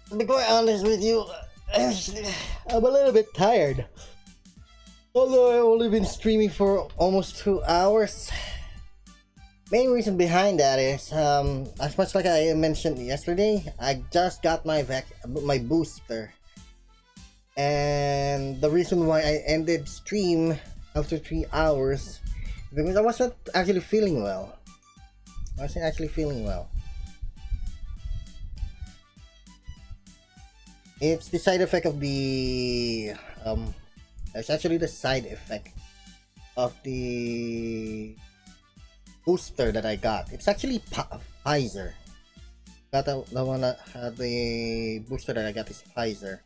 [SPEAKER 1] To be quite honest with you, I'm a little bit tired. Although I've only been streaming for almost 2 hours. Main reason behind that is, as much like I mentioned yesterday, I just got my booster. And the reason why I ended stream after 3 hours because I wasn't actually feeling well. It's the side effect of the it's actually the side effect of the booster that I got. It's actually Pfizer. The one that the booster that I got is Pfizer.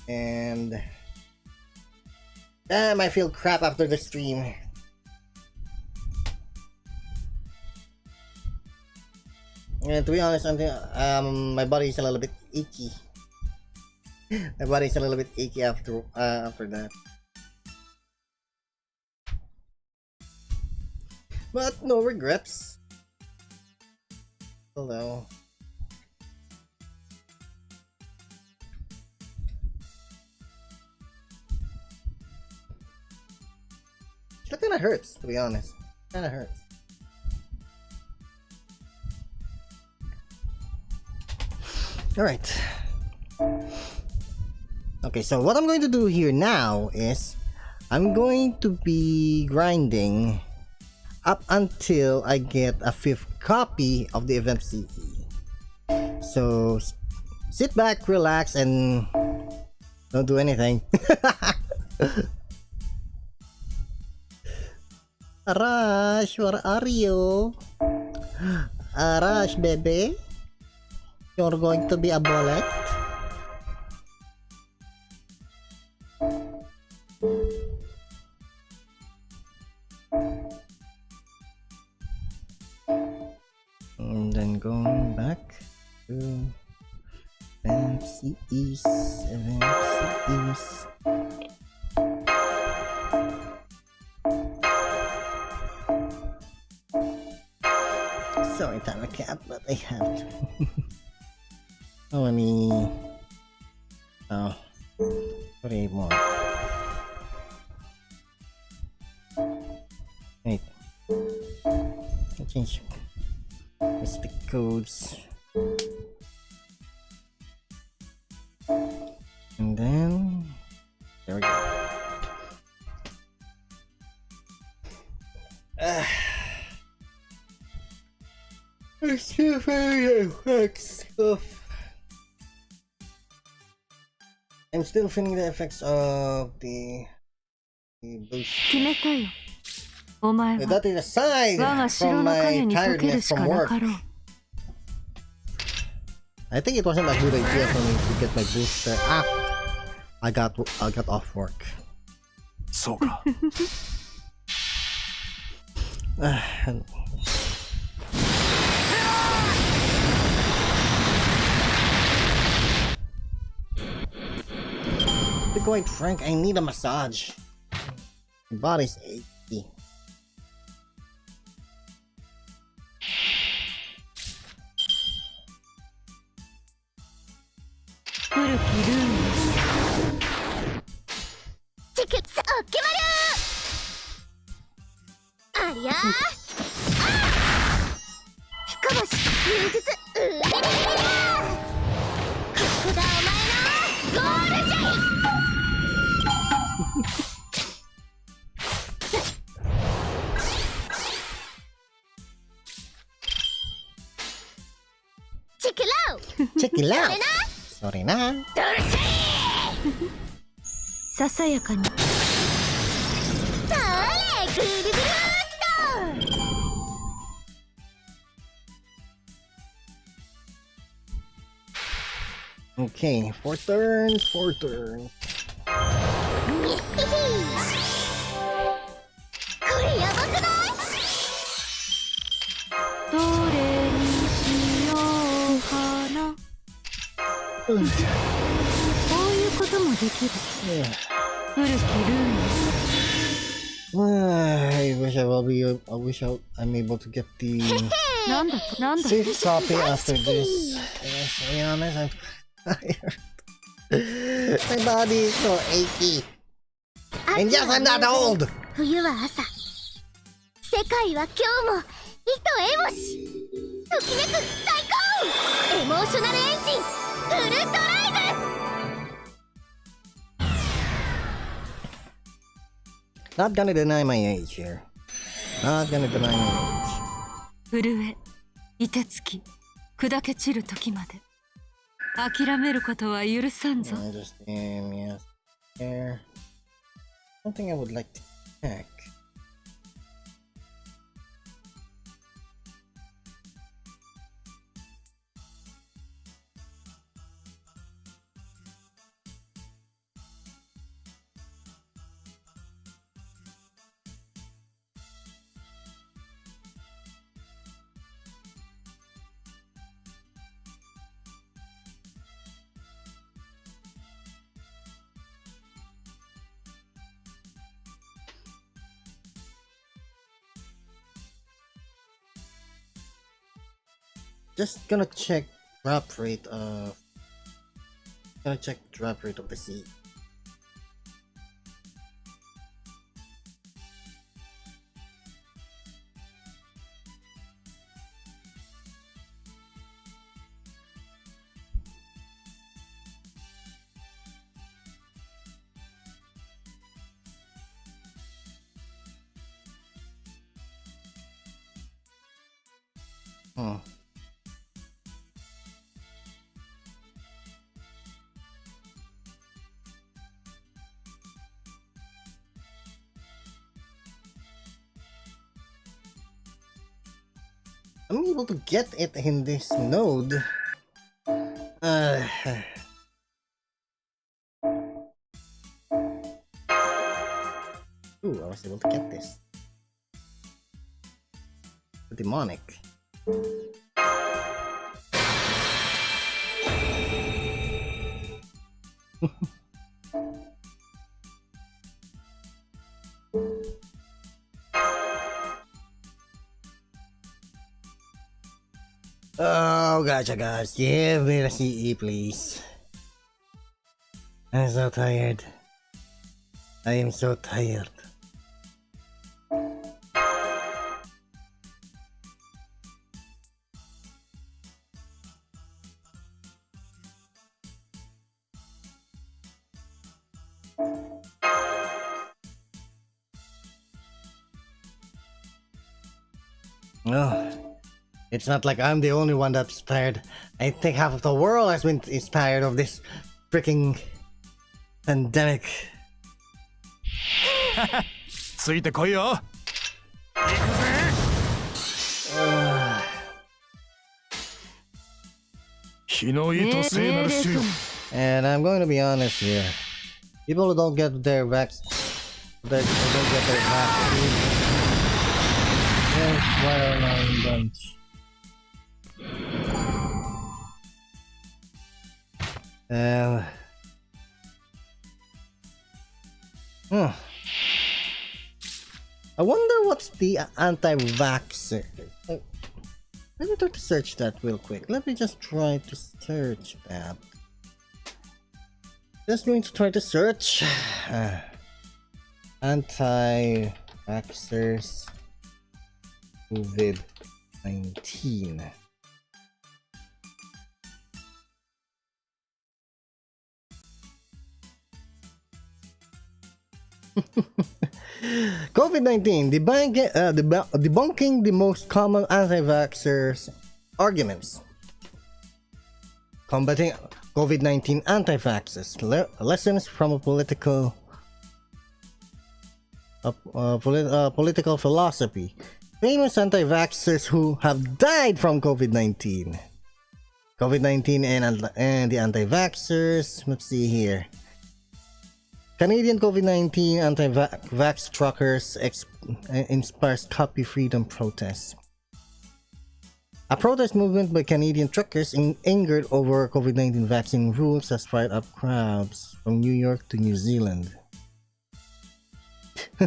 [SPEAKER 1] And damn, I feel crap after the stream. And to be honest, my body is a little bit itchy. My body's a little bit achy after that. But no regrets. Hello. That kinda hurts, to be honest. Kinda hurts. Alright. Okay, so what I'm going to do here now is I'm going to be grinding up until I get a 5th copy of the event CE. So sit back, relax, and don't do anything. Arash, where are you? Arash, baby, you're going to be a bullet. And then going back to event CEs. Sorry, time I can't, but I have to. Oh, let me. Oh, what do you want? Wait. I'll change mystic codes. And then there we go. I still feeling the effects of. I'm still feeling the effects of the boost.
[SPEAKER 6] 決めたよ。お前は
[SPEAKER 1] That is aside
[SPEAKER 6] 我が城
[SPEAKER 1] from
[SPEAKER 6] の影
[SPEAKER 1] my
[SPEAKER 6] に溶ける
[SPEAKER 1] tiredness
[SPEAKER 6] し
[SPEAKER 1] from
[SPEAKER 6] かな
[SPEAKER 1] work.
[SPEAKER 6] かろう。
[SPEAKER 1] I think it wasn't a good idea for me to get my booster after I got off work.
[SPEAKER 2] そうか
[SPEAKER 1] To be quite frank, I need a massage. My body's achy.
[SPEAKER 4] チェックラウ
[SPEAKER 1] Check it
[SPEAKER 4] そ
[SPEAKER 1] out.
[SPEAKER 4] れな
[SPEAKER 1] Sorry na.
[SPEAKER 4] ドルシ
[SPEAKER 6] ささやかに
[SPEAKER 4] ーそれぐるぐるっと
[SPEAKER 1] Okay, 4 turns, 4 turns.
[SPEAKER 4] にっひひこれやばくない
[SPEAKER 6] どれにしようかなこういうこともできる古きルー
[SPEAKER 1] I wish I'm able to get the
[SPEAKER 6] ンなんだなんだ
[SPEAKER 1] safe copy after this. Yes, to be honest, I'm tired. My body is so achy. And yes, I'm not old.
[SPEAKER 4] 冬は朝世界は今日も糸エモしときめく最高エモーショナルエンジンフルドライブ
[SPEAKER 1] Not gonna deny my age here. Not gonna deny my
[SPEAKER 6] 震え凍てつき砕け散る時まで諦めることは許さん
[SPEAKER 1] age.
[SPEAKER 6] ぞ
[SPEAKER 1] I just yes. Here. Something I would like to check. Just gonna check drop rate of the sea. Hmm. I'm able to get it in this node. Ooh, I was able to get this. Demonic. Oh, gotcha, guys. Give me the CE, please. I'm so tired. I am so tired. Oh, it's not like I'm the only one that's tired. I think half of the world is tired of this freaking pandemic.
[SPEAKER 5] ついてこいよ。日の糸聖なる主よ。
[SPEAKER 1] And I'm going to be honest here. People who don't get their vaccine, just quite an annoying bunch. I wonder what's the anti-vaxxer. Let me try to search that real quick. Let me just try to search that. Just going to try to search anti-vaxxers COVID-19. COVID-19 debunking the most common anti-vaxxers arguments. combating COVID-19 anti-vaxxers. Lessons from a political philosophy. Famous anti-vaxxers who have died from COVID-19. COVID-19 and the anti-vaxxers. Let's see here. Canadian COVID-19 anti-vax truckers inspires copy freedom protests. A protest movement by Canadian truckers angered over COVID-19 vaccine rules has fired up crowds from New York to New Zealand.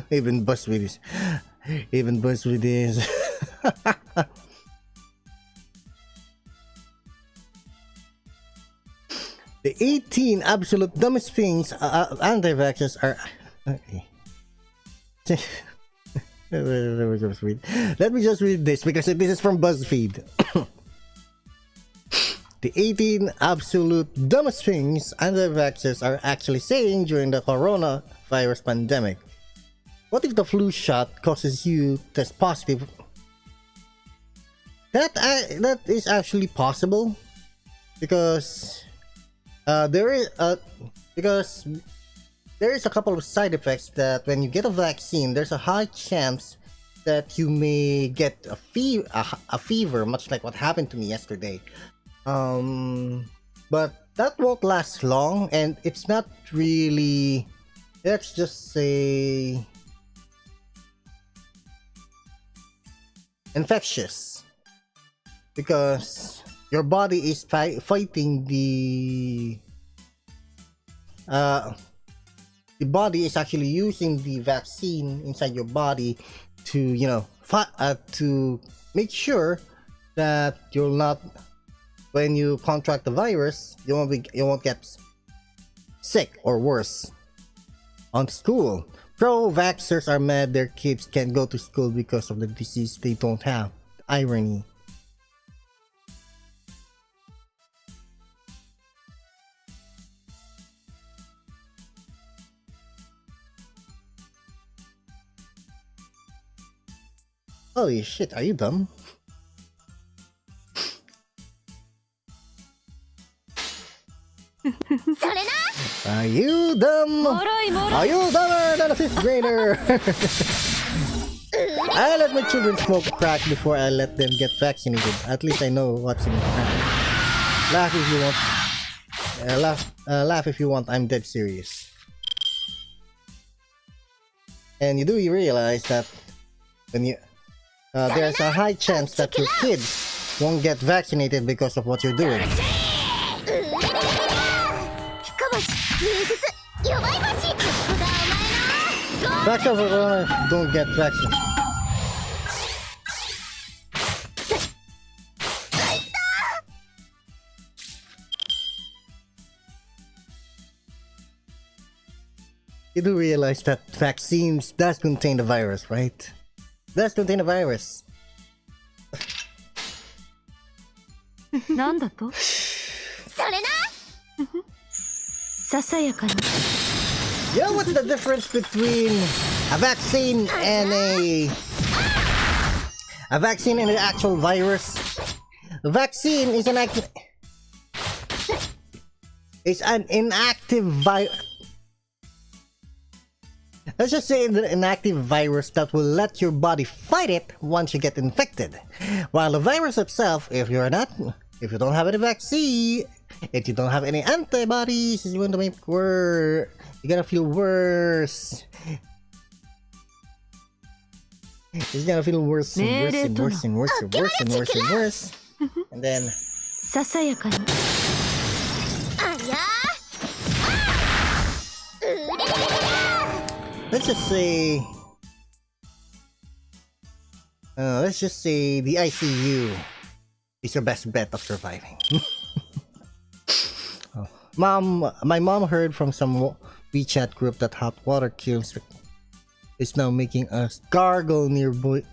[SPEAKER 1] Even buzz with this. Even buzz with this. The 18 absolute dumbest things anti-vaxxers are... Okay. Let me just read this because this is from BuzzFeed. The 18 absolute dumbest things anti-vaxxers are actually saying during the coronavirus pandemic. What if the flu shot causes you to test positive? That is actually possible because there is a couple of side effects that when you get a vaccine, there's a high chance that you may get a fever, much like what happened to me yesterday. But that won't last long, and it's not really, let's just say, infectious, because your body is fighting the body is actually using the vaccine inside your body to to make sure that you'll not, when you contract the virus, you won't get sick or worse. On school, pro-vaxxers are mad their kids can't go to school because of the disease they don't have. Irony. Holy shit, are you dumb? Are you dumb? Are you dumber than a 5th grader? I let my children smoke crack before I let them get vaccinated. At least I know what's in the crack. Laugh if you want. Laugh if you want. I'm dead serious. And you do realize that when you there's a high chance that your kids won't get vaccinated because of what you're doing. Vaccinated don't get vaccinated. You do realize that vaccines does contain the virus, right? Does contain a virus.
[SPEAKER 6] なんだと？
[SPEAKER 4] それな。
[SPEAKER 6] ささやかな。
[SPEAKER 1] You know what's the difference between a vaccine and a vaccine and an actual virus? The vaccine is an inactive virus. Let's just say an inactive virus that will let your body fight it once you get infected. While the virus itself, if you don't have any vaccine, if you don't have any antibodies, it's going to make worse. You're gonna feel worse. It's gonna feel worse and worse and worse and worse and worse and worse and worse. And then.
[SPEAKER 6] ささやかに。
[SPEAKER 1] Let's just say the ICU is your best bet of surviving. My mom heard from some WeChat group that hot water kills is now making us gargle nearby.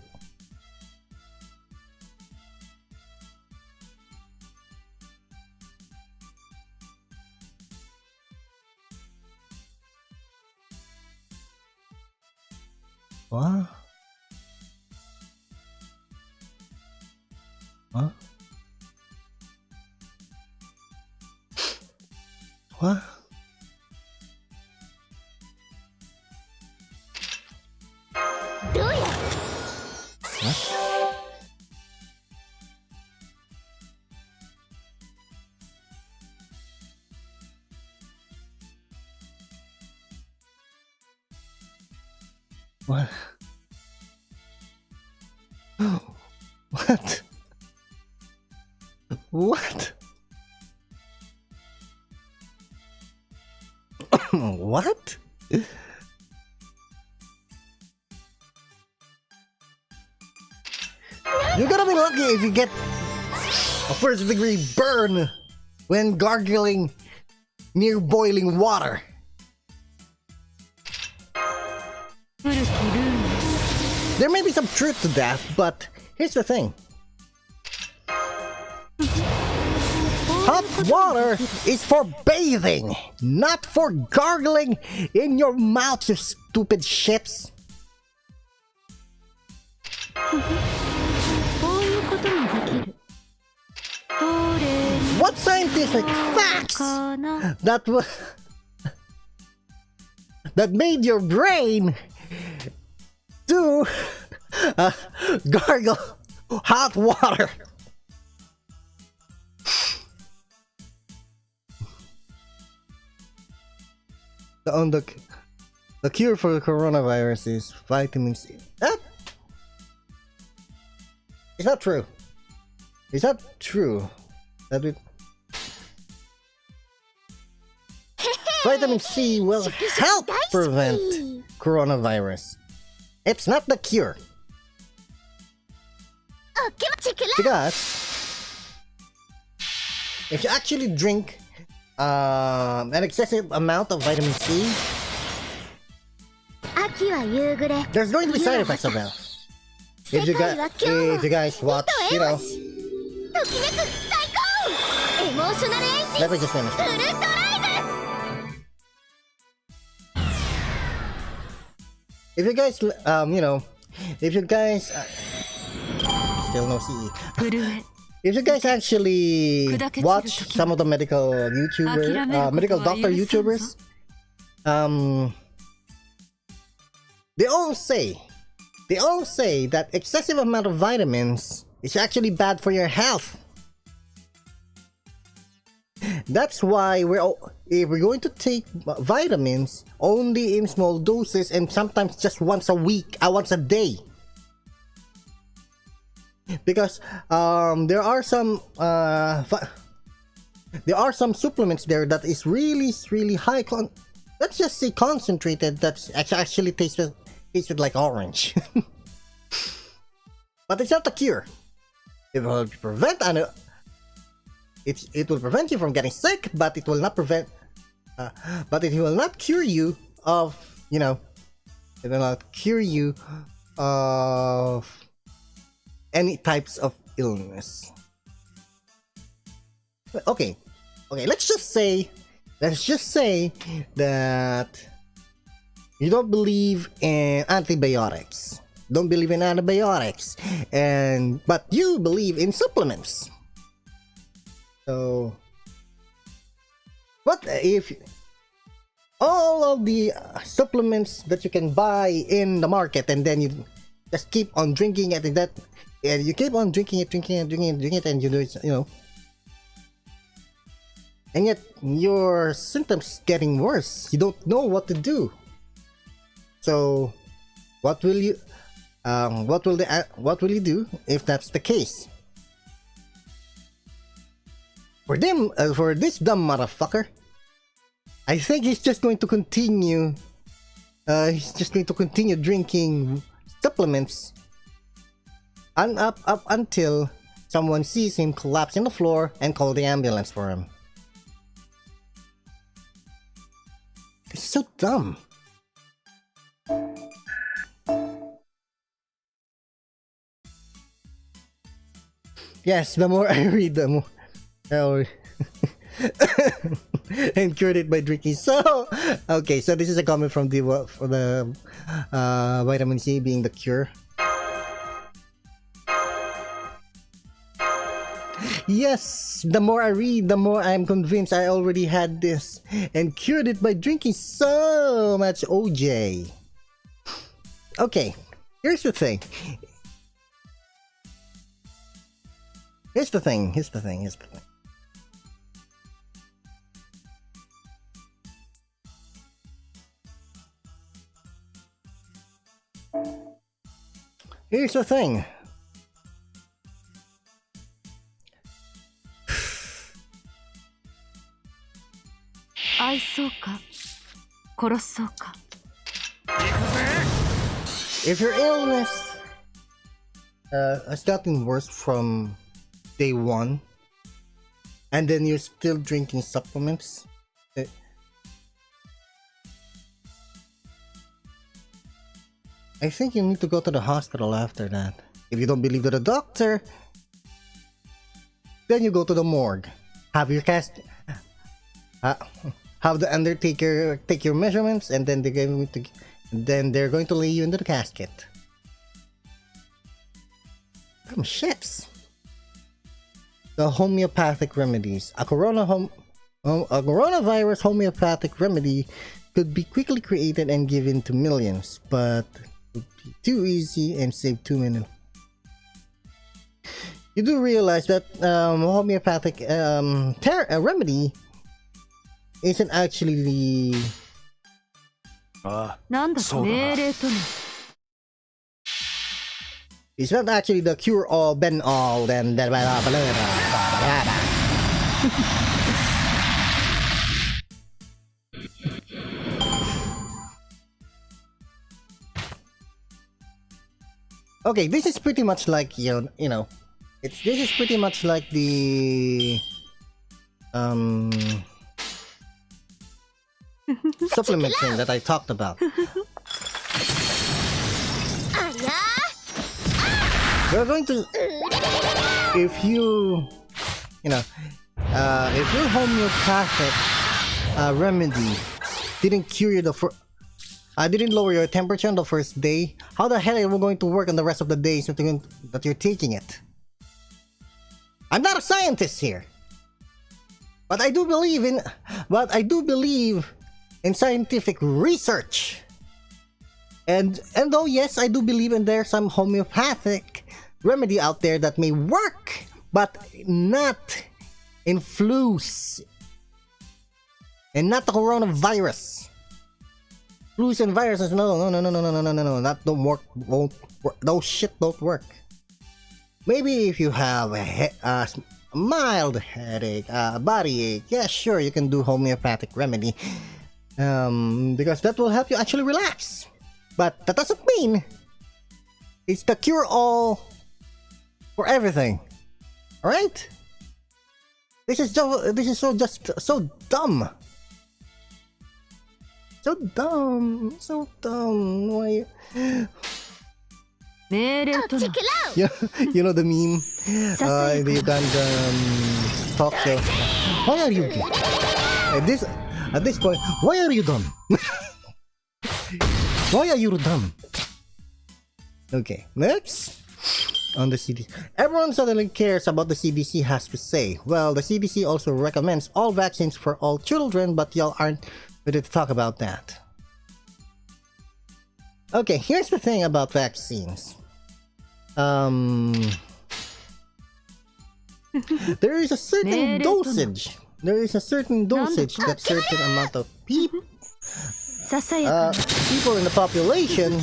[SPEAKER 1] What? Huh? What?
[SPEAKER 4] Do ya?
[SPEAKER 1] What? What? What? What? You're gonna be lucky if you get a first degree burn when gargling near boiling water.
[SPEAKER 6] 古きルール
[SPEAKER 1] There may be some truth to that, but here's the thing. Hot water is for bathing, not for gargling in your mouth, you stupid shits.
[SPEAKER 6] こういうこともできるどれ
[SPEAKER 1] What scientific facts
[SPEAKER 6] かな
[SPEAKER 1] that made your brain do gargle hot water? The cure for the coronavirus is vitamin C. It's not true. It's not true. That it... Vitamin C will help prevent coronavirus. It's not the cure. Because if you actually drink an excessive amount of vitamin C, there's going to be side effects of that. If you guys watch, you know. Let me just finish. If you guys, you know, if you guys, still no CE.
[SPEAKER 6] 震え
[SPEAKER 1] If you guys actually watch some of the medical medical doctor YouTubers, they all say that excessive amount of vitamins is actually bad for your health. That's why if we're going to take vitamins only in small doses and sometimes just once a week, once a day. Because there are some supplements there that is really high let's just say concentrated, that actually tasted like orange. But it's not a cure. It will prevent it will prevent you from getting sick, but it will not prevent but it will not cure you of, you know, it will not cure you of any types of illness. Okay, let's just say that you don't believe in antibiotics. But you believe in supplements. So what if all of the supplements that you can buy in the market, and then you just keep on drinking it, and you keep on drinking it, and you do it, you know, and yet your symptoms getting worse. You don't know what to do. So what will you do if that's the case? For this dumb motherfucker, I think he's just going to continue drinking supplements up until someone sees him collapse on the floor and call the ambulance for him. It's so dumb. Yes, the more I read, the more and cured it by drinking. So okay, so this is a comment from the vitamin C being the cure. Yes, the more I read, the more I'm convinced I already had this and cured it by drinking so much OJ. Okay, here's the thing. Here's the thing. Here's the thing. If your illness has gotten worse from day one, and then you're still drinking supplements, I think you need to go to the hospital after that. If you don't believe the doctor, then you go to the morgue. Have your cast, have the undertaker take your measurements, and then they're going to lay you into the casket. Damn shits. The homeopathic remedies. A coronavirus homeopathic remedy could be quickly created and given to millions, but would be too easy and save too many. You do realize that homeopathic remedy isn't actually the
[SPEAKER 6] なんだと命令とね。
[SPEAKER 1] it's not actually the cure all ben all then okay, this is pretty much like this is pretty much like the supplement thing that I talked about. We're going to, if your homeopathic remedy didn't cure you didn't lower your temperature on the first day, how the hell are you going to work on the rest of the days that you're taking it? I'm not a scientist here, but I do believe in scientific research. And though yes, I do believe in there's some homeopathic remedy out there that may work, but not in flus and not the coronavirus. Flus and viruses, no, that don't work. Won't work. Those shit don't work. Maybe if you have a mild headache, body ache, yeah, sure, you can do homeopathic remedy, because that will help you actually relax. But that doesn't mean it's the cure-all for everything. All right? This is so dumb. So dumb. Why?
[SPEAKER 6] 命令とな。
[SPEAKER 1] You know the meme in the Ugandan talk show. Why are you gay? At this point, why are you dumb? Why are you dumb? Okay, next on the CDC. Everyone suddenly cares about the CDC has to say. Well, the CDC also recommends all vaccines for all children, but y'all aren't ready to talk about that. Okay, here's the thing about vaccines. There is a certain dosage. That certain amount of people in the population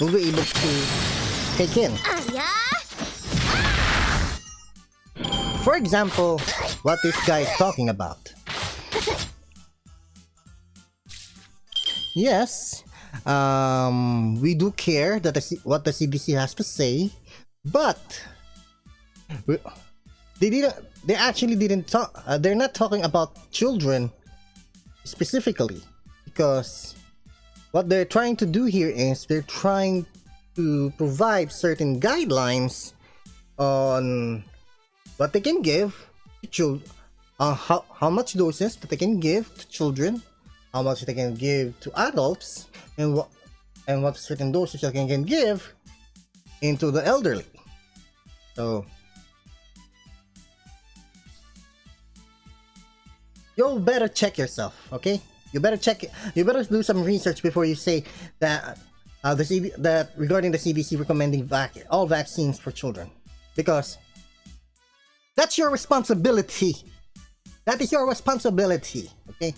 [SPEAKER 1] will be able to take in. For example, what this guy is talking about. Yes, we do care that what the CDC has to say, but they actually didn't talk. They're not talking about children specifically, because what they're trying to do here is they're trying to provide certain guidelines on what they can give to children, how much doses that they can give to children, how much they can give to adults, and what certain doses they can give into the elderly. So you better check yourself, okay? You better check. You better do some research before you say that that regarding the CDC recommending all vaccines for children, because that's your responsibility. That is your responsibility, okay?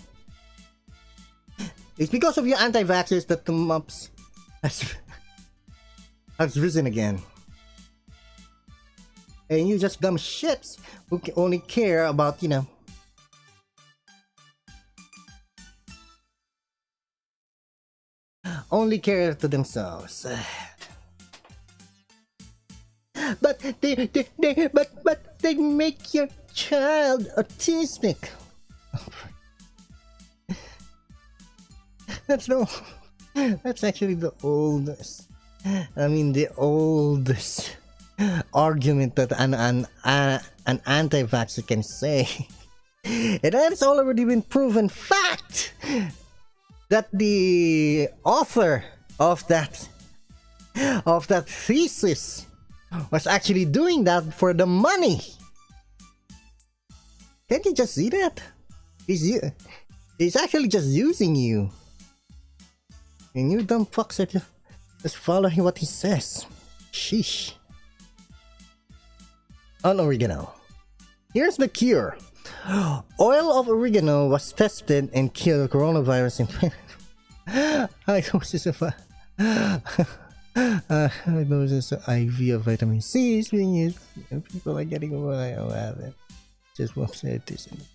[SPEAKER 1] It's because of your anti-vaxxers that the mumps has risen again. And you just dumb shits who only care about, you know, only care to themselves. But they make your child autistic. That's actually the oldest. I mean, the oldest argument that an anti-vaxxer can say. It has already been proven fact that the author of that thesis was actually doing that for the money. Can't you just see that? He's actually just using you. And you dumb fucks are just following what he says. Sheesh. On oregano. Here's the cure. Oil of oregano was tested and killed coronavirus in high doses of high doses of IV of vitamin C is being used, and people are getting over it. Just won't say it isn't.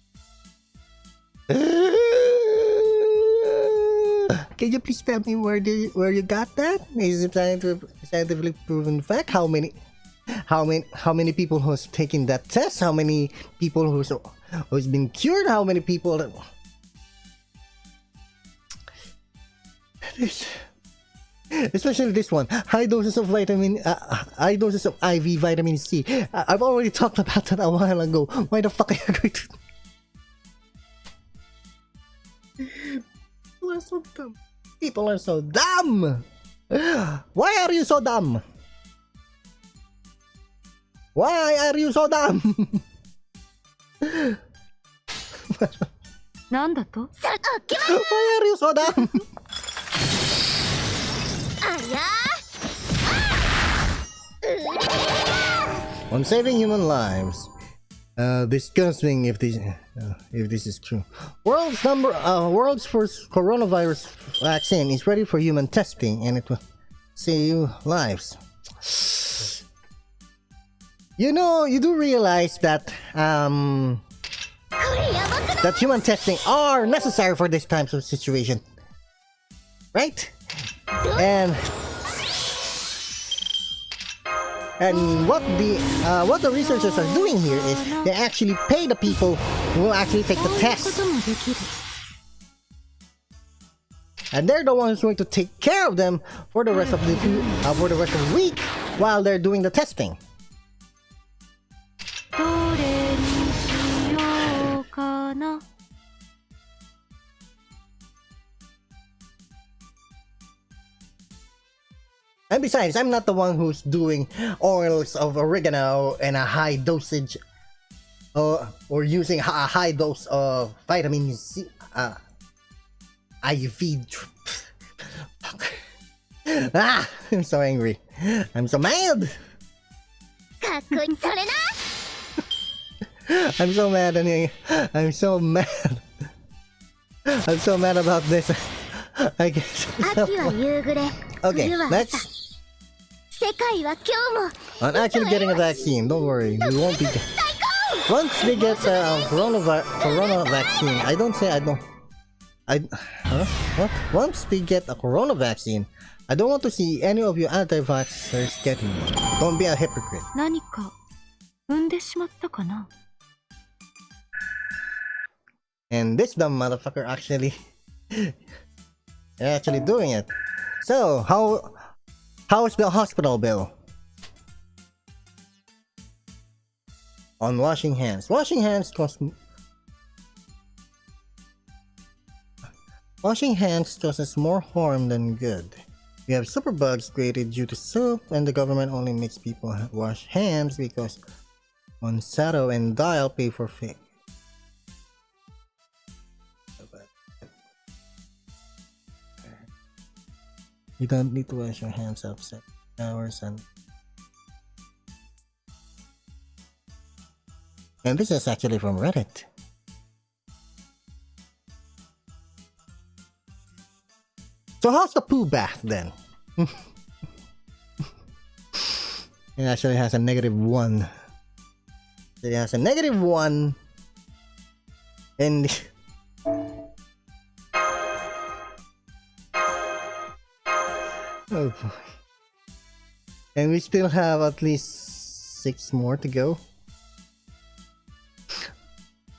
[SPEAKER 1] Can you please tell me where you got that? Is it scientifically proven fact? How many people who's taken that test? How many people who's been cured? How many people that... Especially this one, high doses of high doses of IV vitamin C. I've already talked about that a while ago. Why the fuck are you going to... People are so dumb. People are so dumb. Why are you so dumb? Why are you so dumb?
[SPEAKER 6] なんだと
[SPEAKER 1] Why are you so dumb?
[SPEAKER 4] ありゃ
[SPEAKER 1] On saving human lives, discussing if this is true. World's first coronavirus vaccine is ready for human testing, and it will save lives. You know, you do realize that that human testing are necessary for this type of situation, right? And what the researchers are doing here is they actually pay the people who will actually take the test, and they're the ones going to take care of them for the rest of the week while they're doing the testing.
[SPEAKER 6] どれにしようかな
[SPEAKER 1] And besides, I'm not the one who's doing oils of oregano and a high dosage, or using a high dose of vitamin C, IV. I'm so angry. I'm so mad.
[SPEAKER 4] かっこいいそれな
[SPEAKER 1] I'm so mad, and I'm so mad. I'm so mad about this. I guess.
[SPEAKER 4] 秋は夕暮れ
[SPEAKER 1] Okay,
[SPEAKER 4] 冬は
[SPEAKER 1] let's
[SPEAKER 4] 朝世界は今日も
[SPEAKER 1] on actually getting a vaccine. Don't worry, we won't be. Once they get corona vaccine, what? Once they get a corona vaccine, I don't want to see any of you anti-vaxxers getting it. Don't be a hypocrite.
[SPEAKER 6] 何か産んでしまったかな
[SPEAKER 1] And this dumb motherfucker actually doing it. So how's the hospital bill? On washing hands. Washing hands causes more harm than good. We have superbugs created due to soap, and the government only makes people wash hands because Monsanto and Dial pay for fake.
[SPEAKER 3] You don't need to wash your hands after hours and this is actually from Reddit. So how's the poo bath then? It actually has a -1. It has a -1 and oh boy. And we still have at least 6 more to go.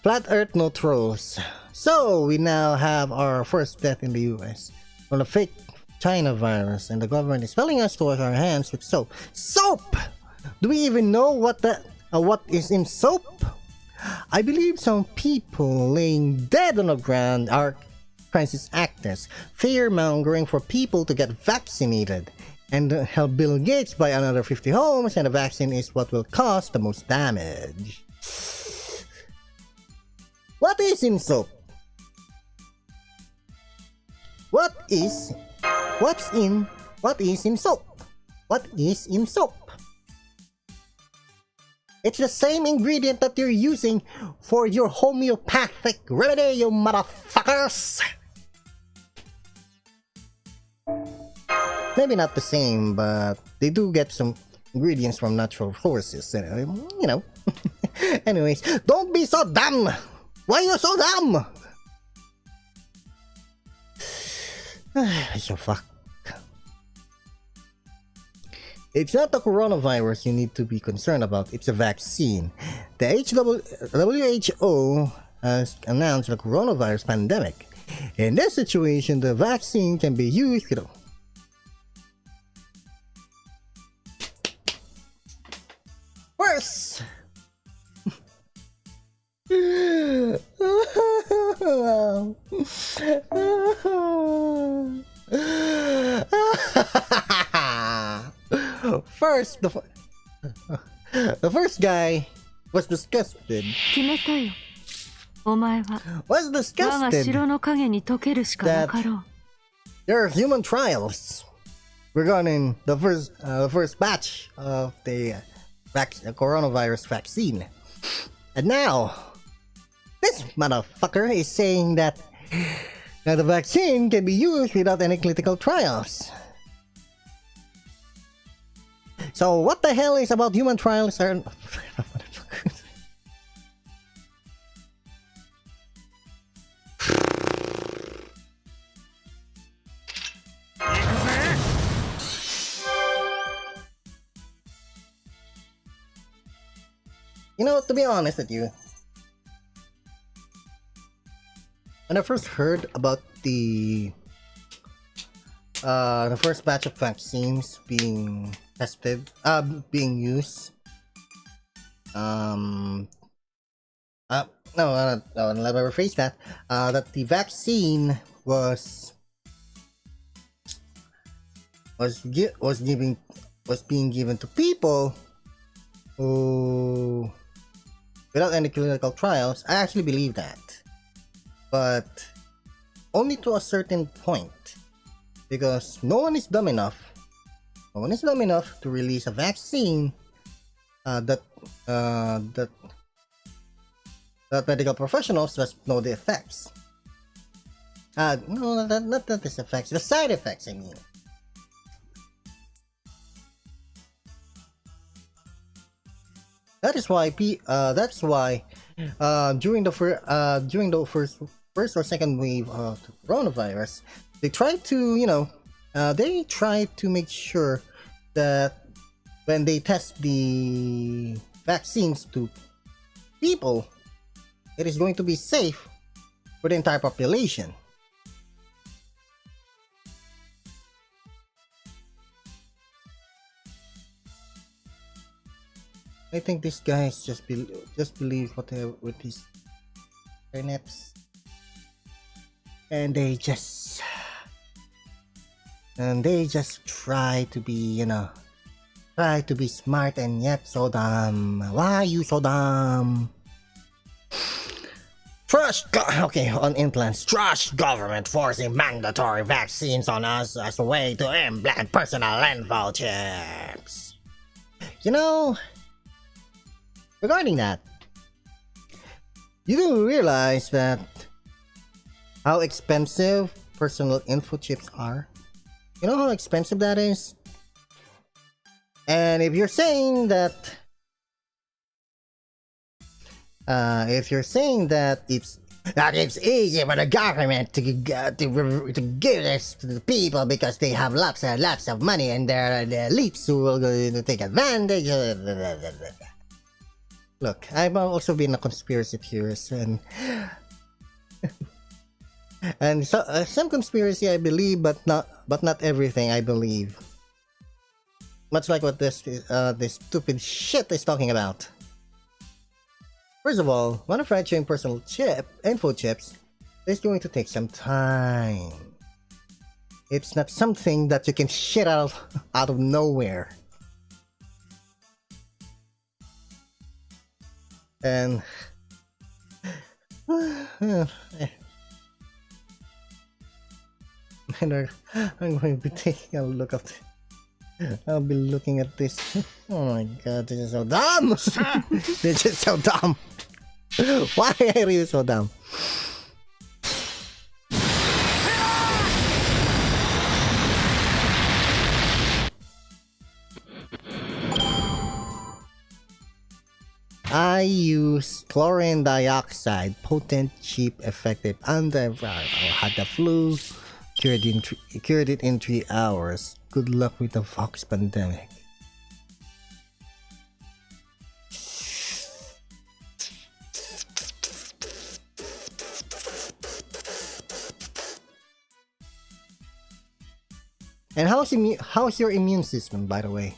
[SPEAKER 3] Flat Earth, no trolls. So we now have our first death in the US from the fake China virus, and the government is telling us to wash our hands with soap. Soap! Do we even know what is in soap? I believe some people laying dead on the ground are crisis actors, fear-mongering for people to get vaccinated, and help Bill Gates buy another 50 homes, and the vaccine is what will cause the most damage. What is in soap? What is in soap? What is in soap? It's the same ingredient that you're using for your homeopathic remedy, you motherfuckers! Maybe not the same, but they do get some ingredients from natural sources, you know. Anyways, don't be so dumb! Why are you so dumb? So fuck. It's not the coronavirus you need to be concerned about, it's a vaccine. The WHO has announced the coronavirus pandemic. In this situation, the vaccine can be used, you know. Worse! First, the first guy was disgusted.
[SPEAKER 6] 決めたよ。お前は
[SPEAKER 3] Was
[SPEAKER 6] 我が
[SPEAKER 3] disgusted
[SPEAKER 6] 城の影に溶けるしかなかろう。
[SPEAKER 3] there are human trials regarding the first batch of the coronavirus vaccine, and now this motherfucker is saying that the vaccine can be used without any clinical trials. So what the hell is about human trials? You know, to be honest with you, when I first heard about the first batch of vaccines being tested, being used, no, let me rephrase that. That the vaccine was being given to people who, without any clinical trials. I actually believe that, but only to a certain point, because no one is dumb enough to release a vaccine that medical professionals just know the effects. No, not the effects, the side effects, I mean. That is why during the first or second wave of the coronavirus, they tried to, make sure that when they test the vaccines to people, it is going to be safe for the entire population. I think these guys just believe whatever with these internets, and they just try to be, smart and yet so dumb. Why are you so dumb? Okay, on implants. Trust government forcing mandatory vaccines on us as a way to implant personal info chips. You know, regarding that, you do realize that how expensive personal info chips are? You know how expensive that is? And if you're saying that it's easy for the government to give this to the people because they have lots of money and they're the elites who will go to take advantage. Look, I've also been a conspiracy theorist, and and so, some conspiracy I believe, but not everything I believe. Much like what this stupid shit is talking about. First of all, manufacturing personal info chips is going to take some time. It's not something that you can shit out of nowhere. And I'm going to be taking a look at it. I'll be looking at this. Oh my god, this is so dumb! This is so dumb! Why are you so dumb? I use chlorine dioxide, potent, cheap, effective antiviral. Had the flu, cured it in 3 hours. Good luck with the Fox pandemic. And how's your immune system, by the way?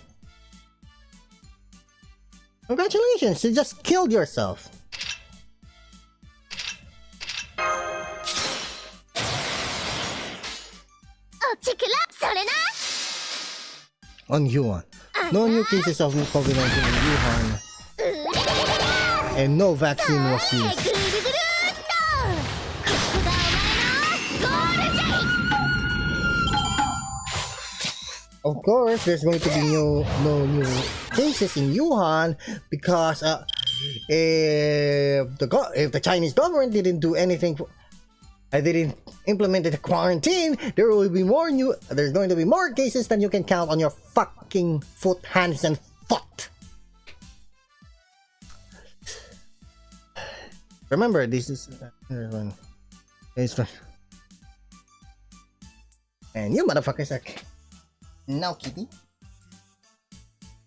[SPEAKER 3] Congratulations, you just killed yourself. On Yuan. No new cases of COVID-19 in Wuhan. And no vaccine was used. Of course, there's going to be no new cases in Wuhan because if the Chinese government didn't do anything, didn't implement the quarantine, there's going to be more cases than you can count on your fucking hands and foot. Remember, this is and you motherfuckers are now kitty.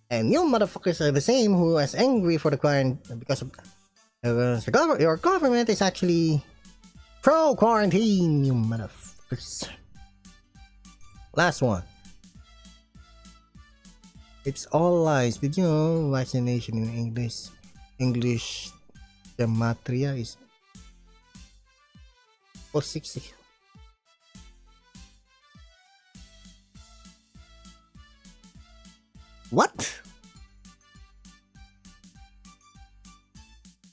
[SPEAKER 3] And you motherfuckers are the same who is angry for the quarantine because of your government is actually pro-quarantine, you motherfuckers. Last one. It's all lies. Did you know vaccination in English gematria is 460? What?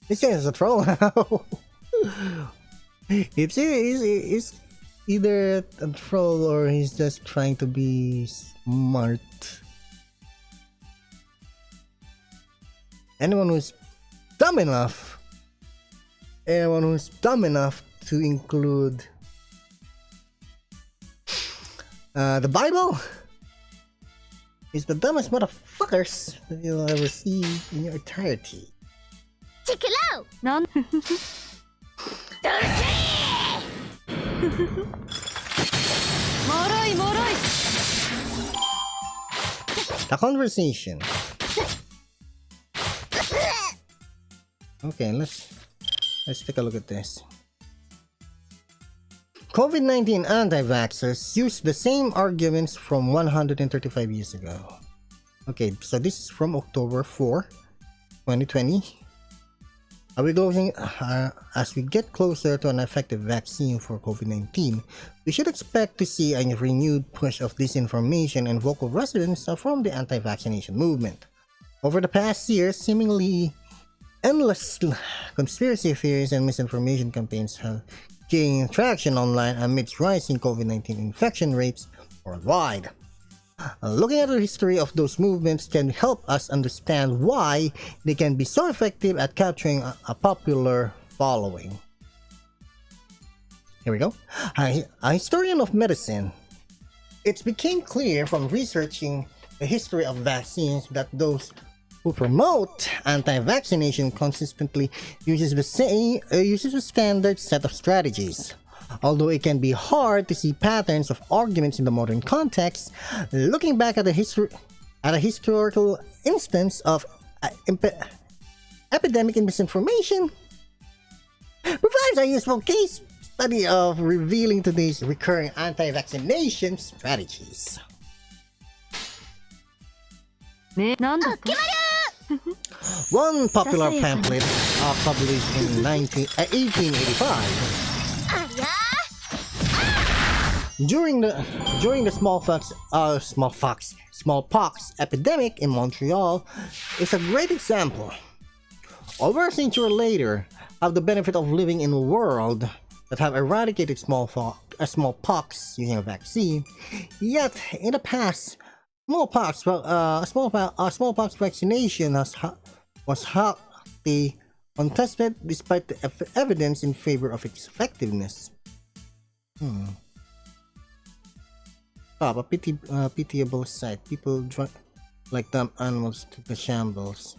[SPEAKER 3] This guy is a troll now. It's either a troll or he's just trying to be smart. Anyone who's dumb enough to include the Bible is the dumbest motherfuckers that you'll ever see in your entirety.
[SPEAKER 4] Check it out!
[SPEAKER 6] None.
[SPEAKER 3] The conversation. Okay, let's take a look at this. COVID-19 anti-vaxxers use the same arguments from 135 years ago. Okay, so this is from October 4, 2020. Are we closing? As we get closer to an effective vaccine for COVID-19, we should expect to see a renewed push of disinformation and vocal resistance from the anti-vaccination movement. Over the past year, seemingly endless conspiracy theories and misinformation campaigns have gained traction online amidst rising COVID-19 infection rates worldwide. Looking at the history of those movements can help us understand why they can be so effective at capturing a popular following. Here we go. A historian of medicine. It became clear from researching the history of vaccines that those who promote anti-vaccination consistently uses the standard set of strategies. Although it can be hard to see patterns of arguments in the modern context, looking back at a historical instance of epidemic misinformation provides a useful case study of revealing today's recurring anti-vaccination strategies.
[SPEAKER 6] なんだって
[SPEAKER 3] One popular pamphlet published in 1885 during the smallpox epidemic in Montreal is a great example. Over a century later, have the benefit of living in a world that have eradicated smallpox using a vaccine. Yet in the past, smallpox vaccination was hotly contested despite the evidence in favor of its effectiveness. A pitiable sight. People drunk like dumb animals to the shambles.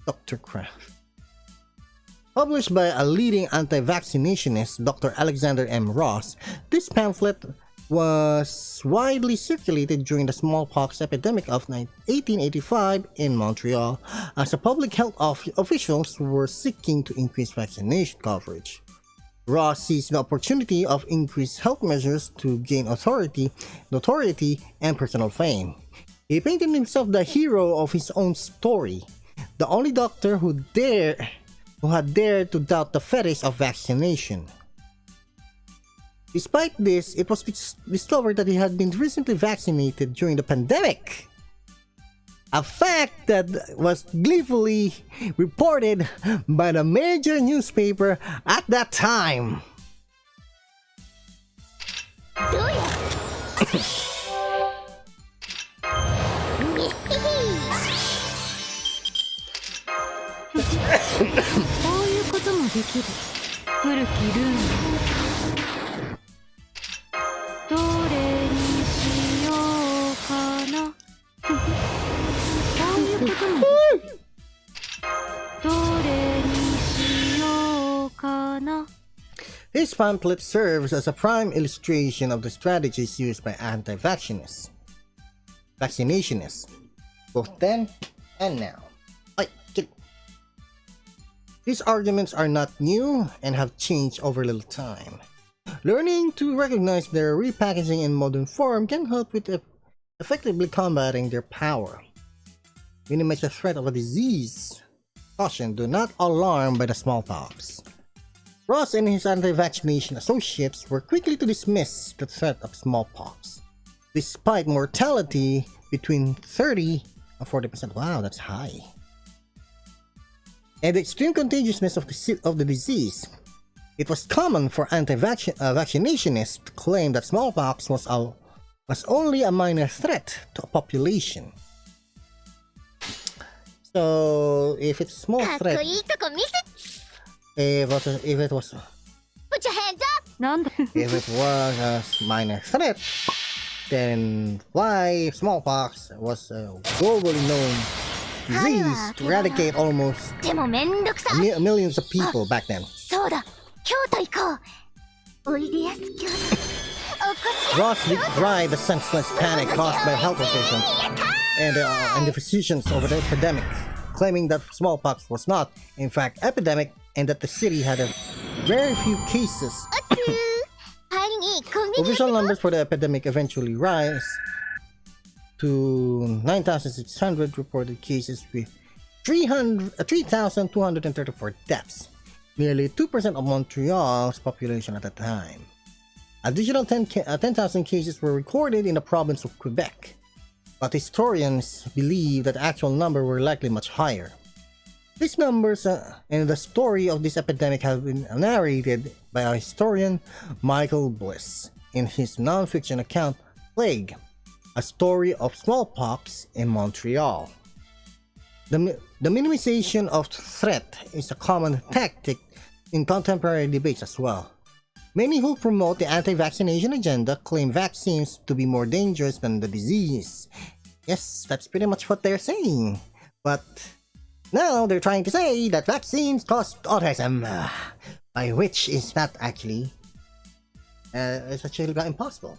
[SPEAKER 3] Dr. Kraft. Published by a leading anti-vaccinationist, Dr. Alexander M. Ross, this pamphlet was widely circulated during the smallpox epidemic of 1885 in Montreal, as the public health officials were seeking to increase vaccination coverage. Ross seized the opportunity of increased health measures to gain notoriety, and personal fame. He painted himself the hero of his own story, the only doctor who had dared to doubt the fetish of vaccination. Despite this, it was discovered that he had been recently vaccinated during the pandemic, a fact that was gleefully reported by the major newspaper at that time. His pamphlet serves as a prime illustration of the strategies used by anti-vaccinationists, both then and now. These arguments are not new and have changed over little time. Learning to recognize their repackaging in modern form can help with effectively combating their power. Minimize the threat of a disease. Caution, do not alarm by the smallpox. Ross and his anti-vaccination associates were quickly to dismiss the threat of smallpox, despite mortality between 30 and 40%. Wow, that's high. And the extreme contagiousness of the disease. It was common for anti-vaccinationists to claim that smallpox was only a minor threat to a population. So, if it's a small threat, if it was
[SPEAKER 4] Put your hands up!
[SPEAKER 3] if it was a minor threat, then why smallpox was a globally known disease to eradicate almost millions of people back then. Ross decried the senseless panic caused by health officials and the physicians over the epidemic, claiming that smallpox was not, in fact, epidemic, and that the city had very few cases. Official numbers for the epidemic eventually rise to 9,600 reported cases with 3,234 deaths, nearly 2% of Montreal's population at the time. Additional 10,000 cases were recorded in the province of Quebec, but historians believe that the actual number were likely much higher. These numbers and the story of this epidemic have been narrated by a historian, Michael Bliss, in his non-fiction account, Plague, a story of smallpox in Montreal. The minimization of threat is a common tactic in contemporary debates as well. Many who promote the anti-vaccination agenda claim vaccines to be more dangerous than the disease. Yes, that's pretty much what they're saying. But now they're trying to say that vaccines cause autism, by which is not actually, it's actually impossible.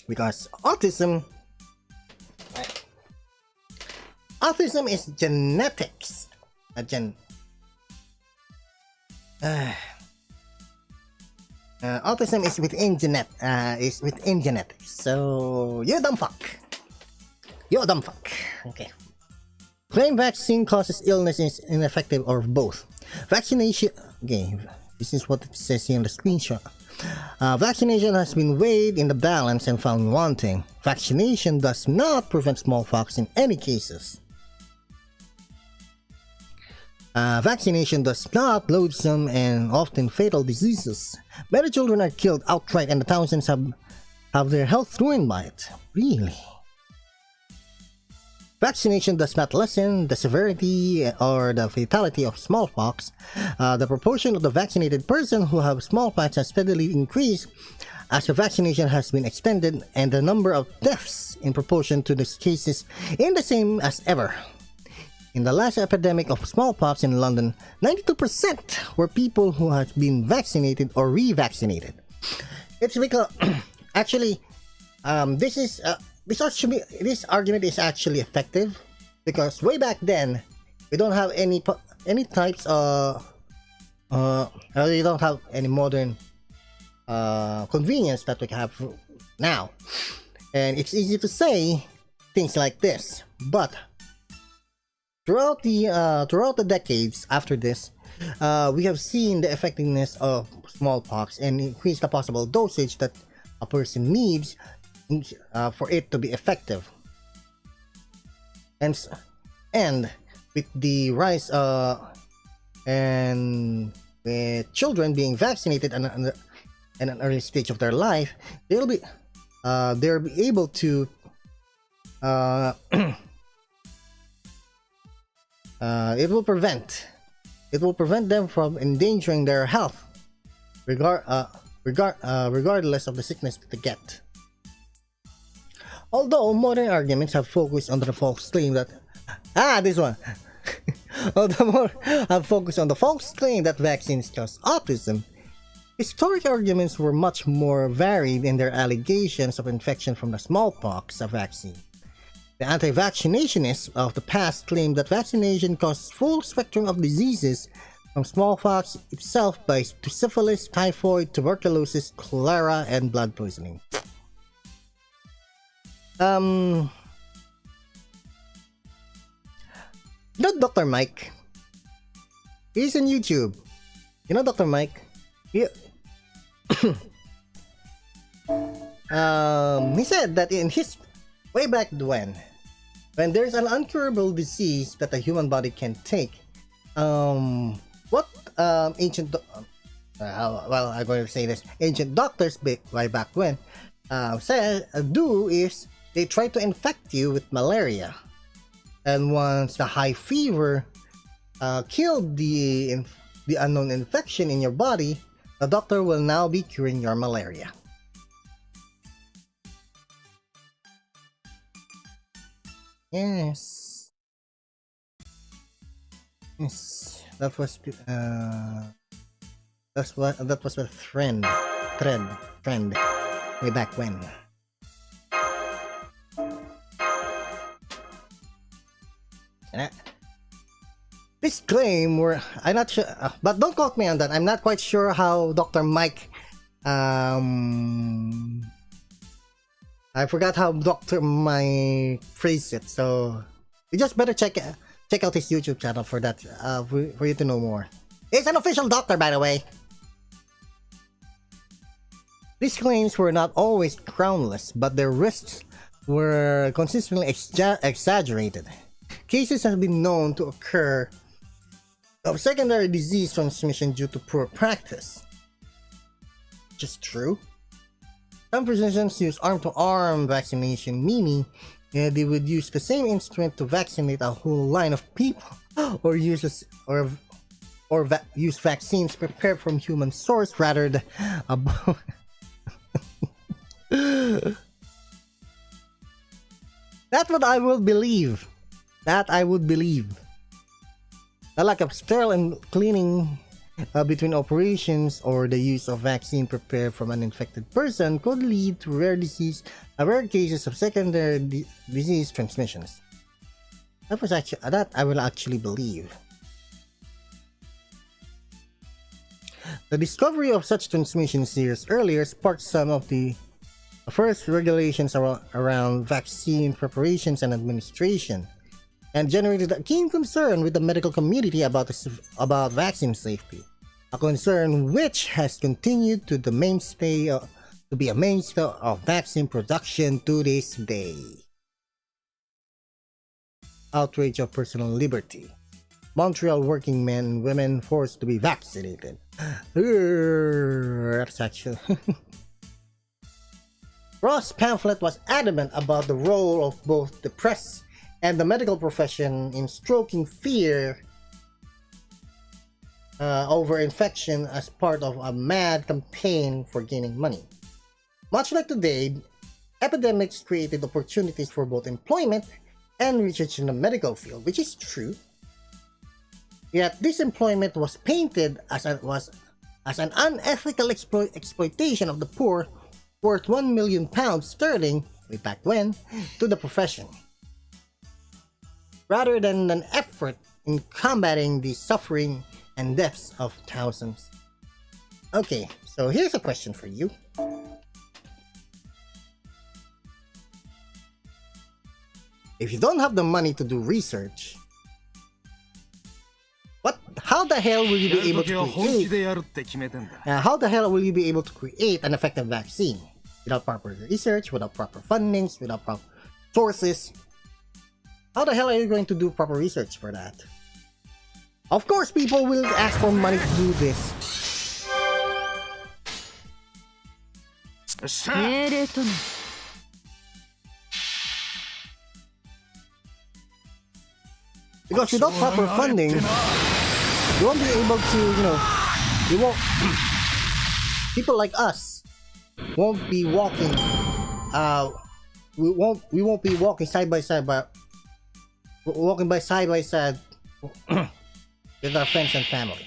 [SPEAKER 3] Because autism is genetics. Autism is within genetics. So you dumb fuck. Okay. Claim vaccine causes illness is ineffective or both. Vaccination. Okay, this is what it says here in the screenshot. Vaccination has been weighed in the balance and found wanting. Vaccination does not prevent smallpox in any cases. Vaccination does not loathsome and often fatal diseases. Many children are killed outright and the thousands have their health ruined by it. Really? Vaccination does not lessen the severity or the fatality of smallpox. The proportion of the vaccinated person who have smallpox has steadily increased as the vaccination has been extended, and the number of deaths in proportion to the cases in the same as ever. In the last epidemic of smallpox in London, 92% were people who had been vaccinated or revaccinated. It's because actually, this argument is actually effective because way back then we don't have any types of we don't have any modern convenience that we have now, and it's easy to say things like this, but throughout the decades after this, we have seen the effectiveness of smallpox and increased the possible dosage that a person needs for it to be effective. And with the rise and with children being vaccinated at an early stage of their life, they'll be able to it will prevent them from endangering their health, regardless of the sickness that they get. Although modern arguments have focused on the false claim that vaccines cause autism, historic arguments were much more varied in their allegations of infection from the smallpox vaccine. The anti-vaccinationists of the past claimed that vaccination causes full spectrum of diseases from smallpox itself to syphilis, typhoid, tuberculosis, cholera, and blood poisoning. You know Dr. Mike? He's on YouTube. You know Dr. Mike? He said that in his way back when there's an incurable disease that the human body can take, I'm going to say this, ancient doctors way back when do is they try to infect you with malaria, and once the high fever killed the unknown infection in your body, the doctor will now be curing your malaria. Yes, that was a trend way back when. This claim I'm not sure, but don't quote me on that. I'm not quite sure how Dr. Mike I forgot how Dr. Mike phrased it, so you just better check out his YouTube channel for that, for you to know more. He's an official doctor, by the way.
[SPEAKER 1] These claims were not always groundless, but their risks were consistently exaggerated. Cases have been known to occur of secondary disease transmission due to poor practice. Which is true. Some physicians use arm-to-arm vaccination, meaning they would use the same instrument to vaccinate a whole line of people, or use vaccines prepared from human source rather than That's what I will believe. That I would believe. The lack of sterile and cleaning between operations or the use of vaccine prepared from an infected person could lead to rare cases of secondary disease transmissions. That I will actually believe. The discovery of such transmissions years earlier sparked some of the first regulations around vaccine preparations and administration, and generated a keen concern with the medical community about vaccine safety, a concern which has continued to be a mainstay of vaccine production to this day. Outrage of personal liberty. Montreal working men and women forced to be vaccinated. That's actually... Ross' pamphlet was adamant about the role of both the press and the medical profession in stoking fear over infection as part of a mad campaign for gaining money. Much like today, epidemics created opportunities for both employment and research in the medical field, which is true. Yet this employment was painted as an unethical exploitation of the poor, worth £1 million sterling, way back when, to the profession, rather than an effort in combating the suffering and deaths of thousands. Okay, so here's a question for you. If you don't have the money to do research, how the hell will you be able to create an effective vaccine without proper research, without proper fundings, without proper sources? How the hell are you going to do proper research for that? Of course, people will ask for money to do this. Because without proper funding, you won't be able to, people like us won't be walking, we won't be walking side by side with our friends and family.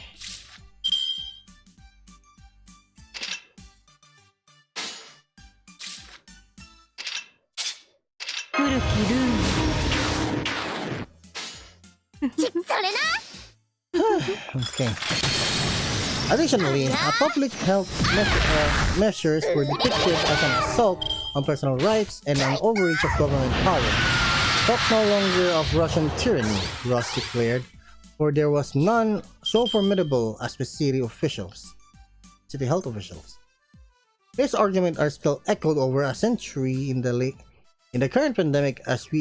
[SPEAKER 1] Okay. Additionally, public health measures were depicted as an assault on personal rights and an overreach of government power. Talk no longer of Russian tyranny, Ross declared, for there was none so formidable as the city health officials. This argument are still echoed over a century in the current pandemic as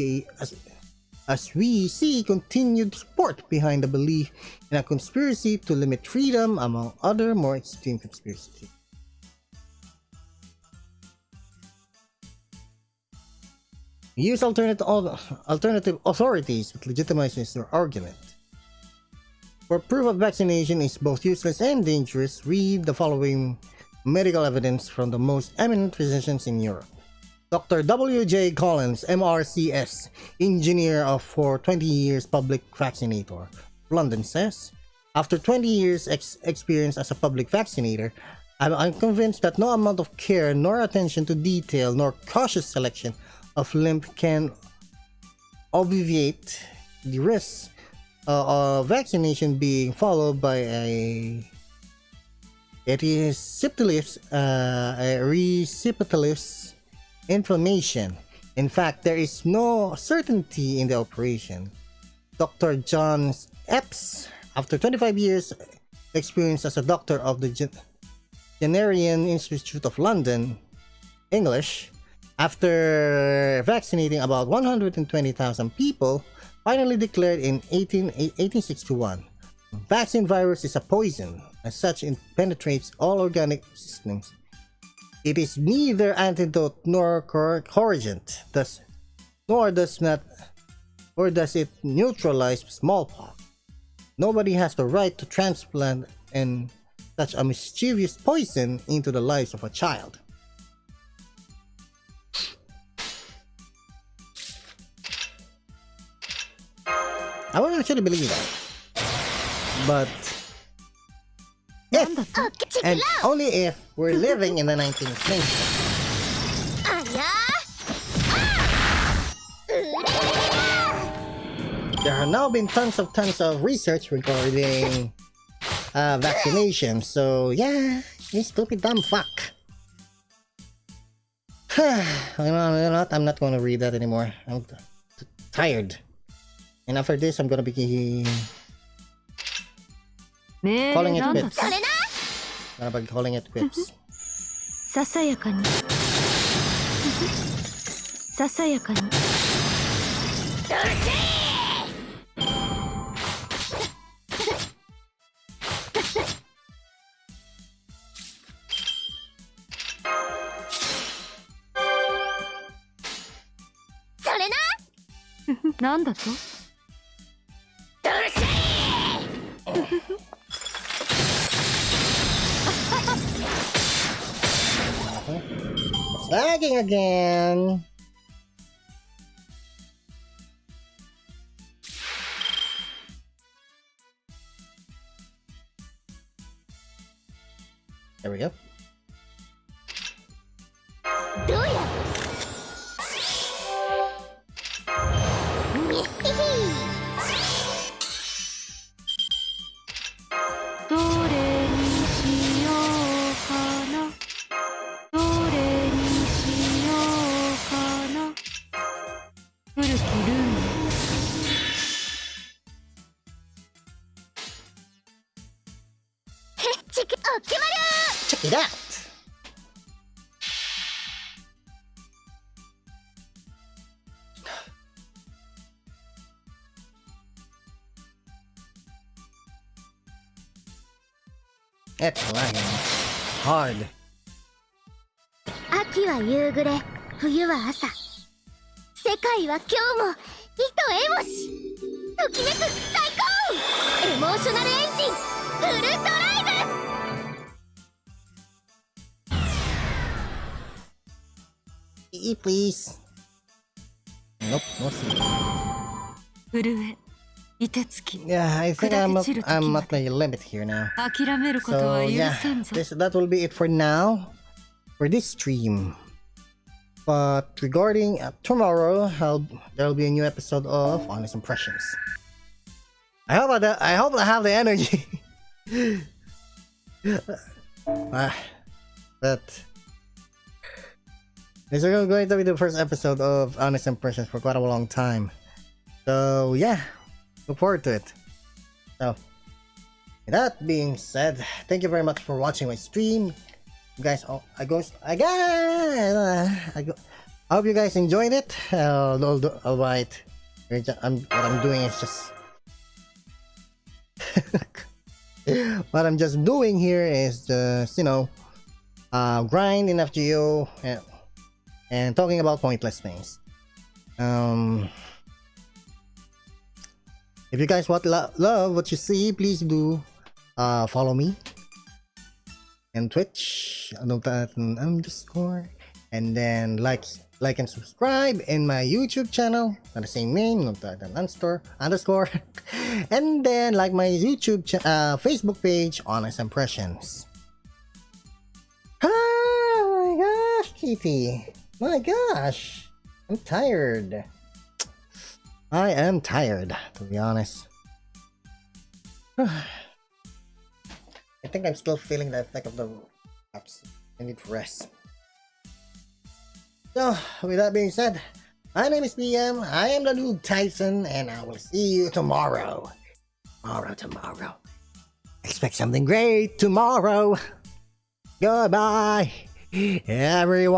[SPEAKER 1] we see continued support behind the belief in a conspiracy to limit freedom, among other more extreme conspiracies. Use alternative authorities that legitimizes their argument. For proof of vaccination is both useless and dangerous, read the following medical evidence from the most eminent physicians in Europe. Dr. W.J. Collins, MRCS, engineer for 20 years public vaccinator, London says, after 20 years experience as a public vaccinator, I'm convinced that no amount of care, nor attention to detail, nor cautious selection of lymph can obviate the risks of vaccination being followed by a recipitalist inflammation. In fact, there is no certainty in the operation. Dr. John Epps, after 25 years experience as a doctor of the Veterinarian Institute of London, English, after vaccinating about 120,000 people, finally declared in 1861. Vaccine virus is a poison. As such, it penetrates all organic systems. It is neither antidote nor corrigent, nor does it neutralize smallpox. Nobody has the right to transplant and such a mischievous poison into the lives of a child. I wouldn't actually believe that. But if, and only if, we're living in the 19th century. There have now been tons of research regarding vaccination. So yeah, you stupid dumb fuck. You know what? I'm not gonna read that anymore. I'm tired. And after this, I'm gonna be calling it quits. I'm gonna be calling it quits.
[SPEAKER 6] ささやかにささやかになんだと
[SPEAKER 1] It's lagging again. There we go. Check it out. It's lagging hard.
[SPEAKER 4] 秋は夕暮れ、冬は朝。世界は今日も意とエモし。ときめく最高！エモーショナルエンジン、フルドライブ！
[SPEAKER 1] Please. Nope, no see.
[SPEAKER 6] 震え、凍てつき
[SPEAKER 1] Yeah, I think I'm at my limit here now.
[SPEAKER 6] 諦めること
[SPEAKER 1] So
[SPEAKER 6] は許
[SPEAKER 1] yeah,
[SPEAKER 6] せんぞ
[SPEAKER 1] that will be it for now for this stream. But regarding tomorrow, there will be a new episode of Honest Impressions. I hope I have the energy. But this is going to be the first episode of Honest Impressions for quite a long time. So yeah, look forward to it. So with that being said, thank you very much for watching my stream. You guys, I hope you guys enjoyed it. Alright, what I'm doing is just what I'm just doing here is just, you know, grind in FGO and talking about pointless things. If you guys love what you see, please do follow me and Twitch _, and then like and subscribe in my YouTube channel at the same name, _, and then like my YouTube Facebook page, Honest Impressions. Oh my gosh, Kitty. My gosh, I'm tired. I am tired, to be honest. I think I'm still feeling the effect of the apps. I need to rest. So, with that being said, my name is PM, I am the Noob Tyson, and I will see you tomorrow. Tomorrow. Expect something great tomorrow. Goodbye, everyone.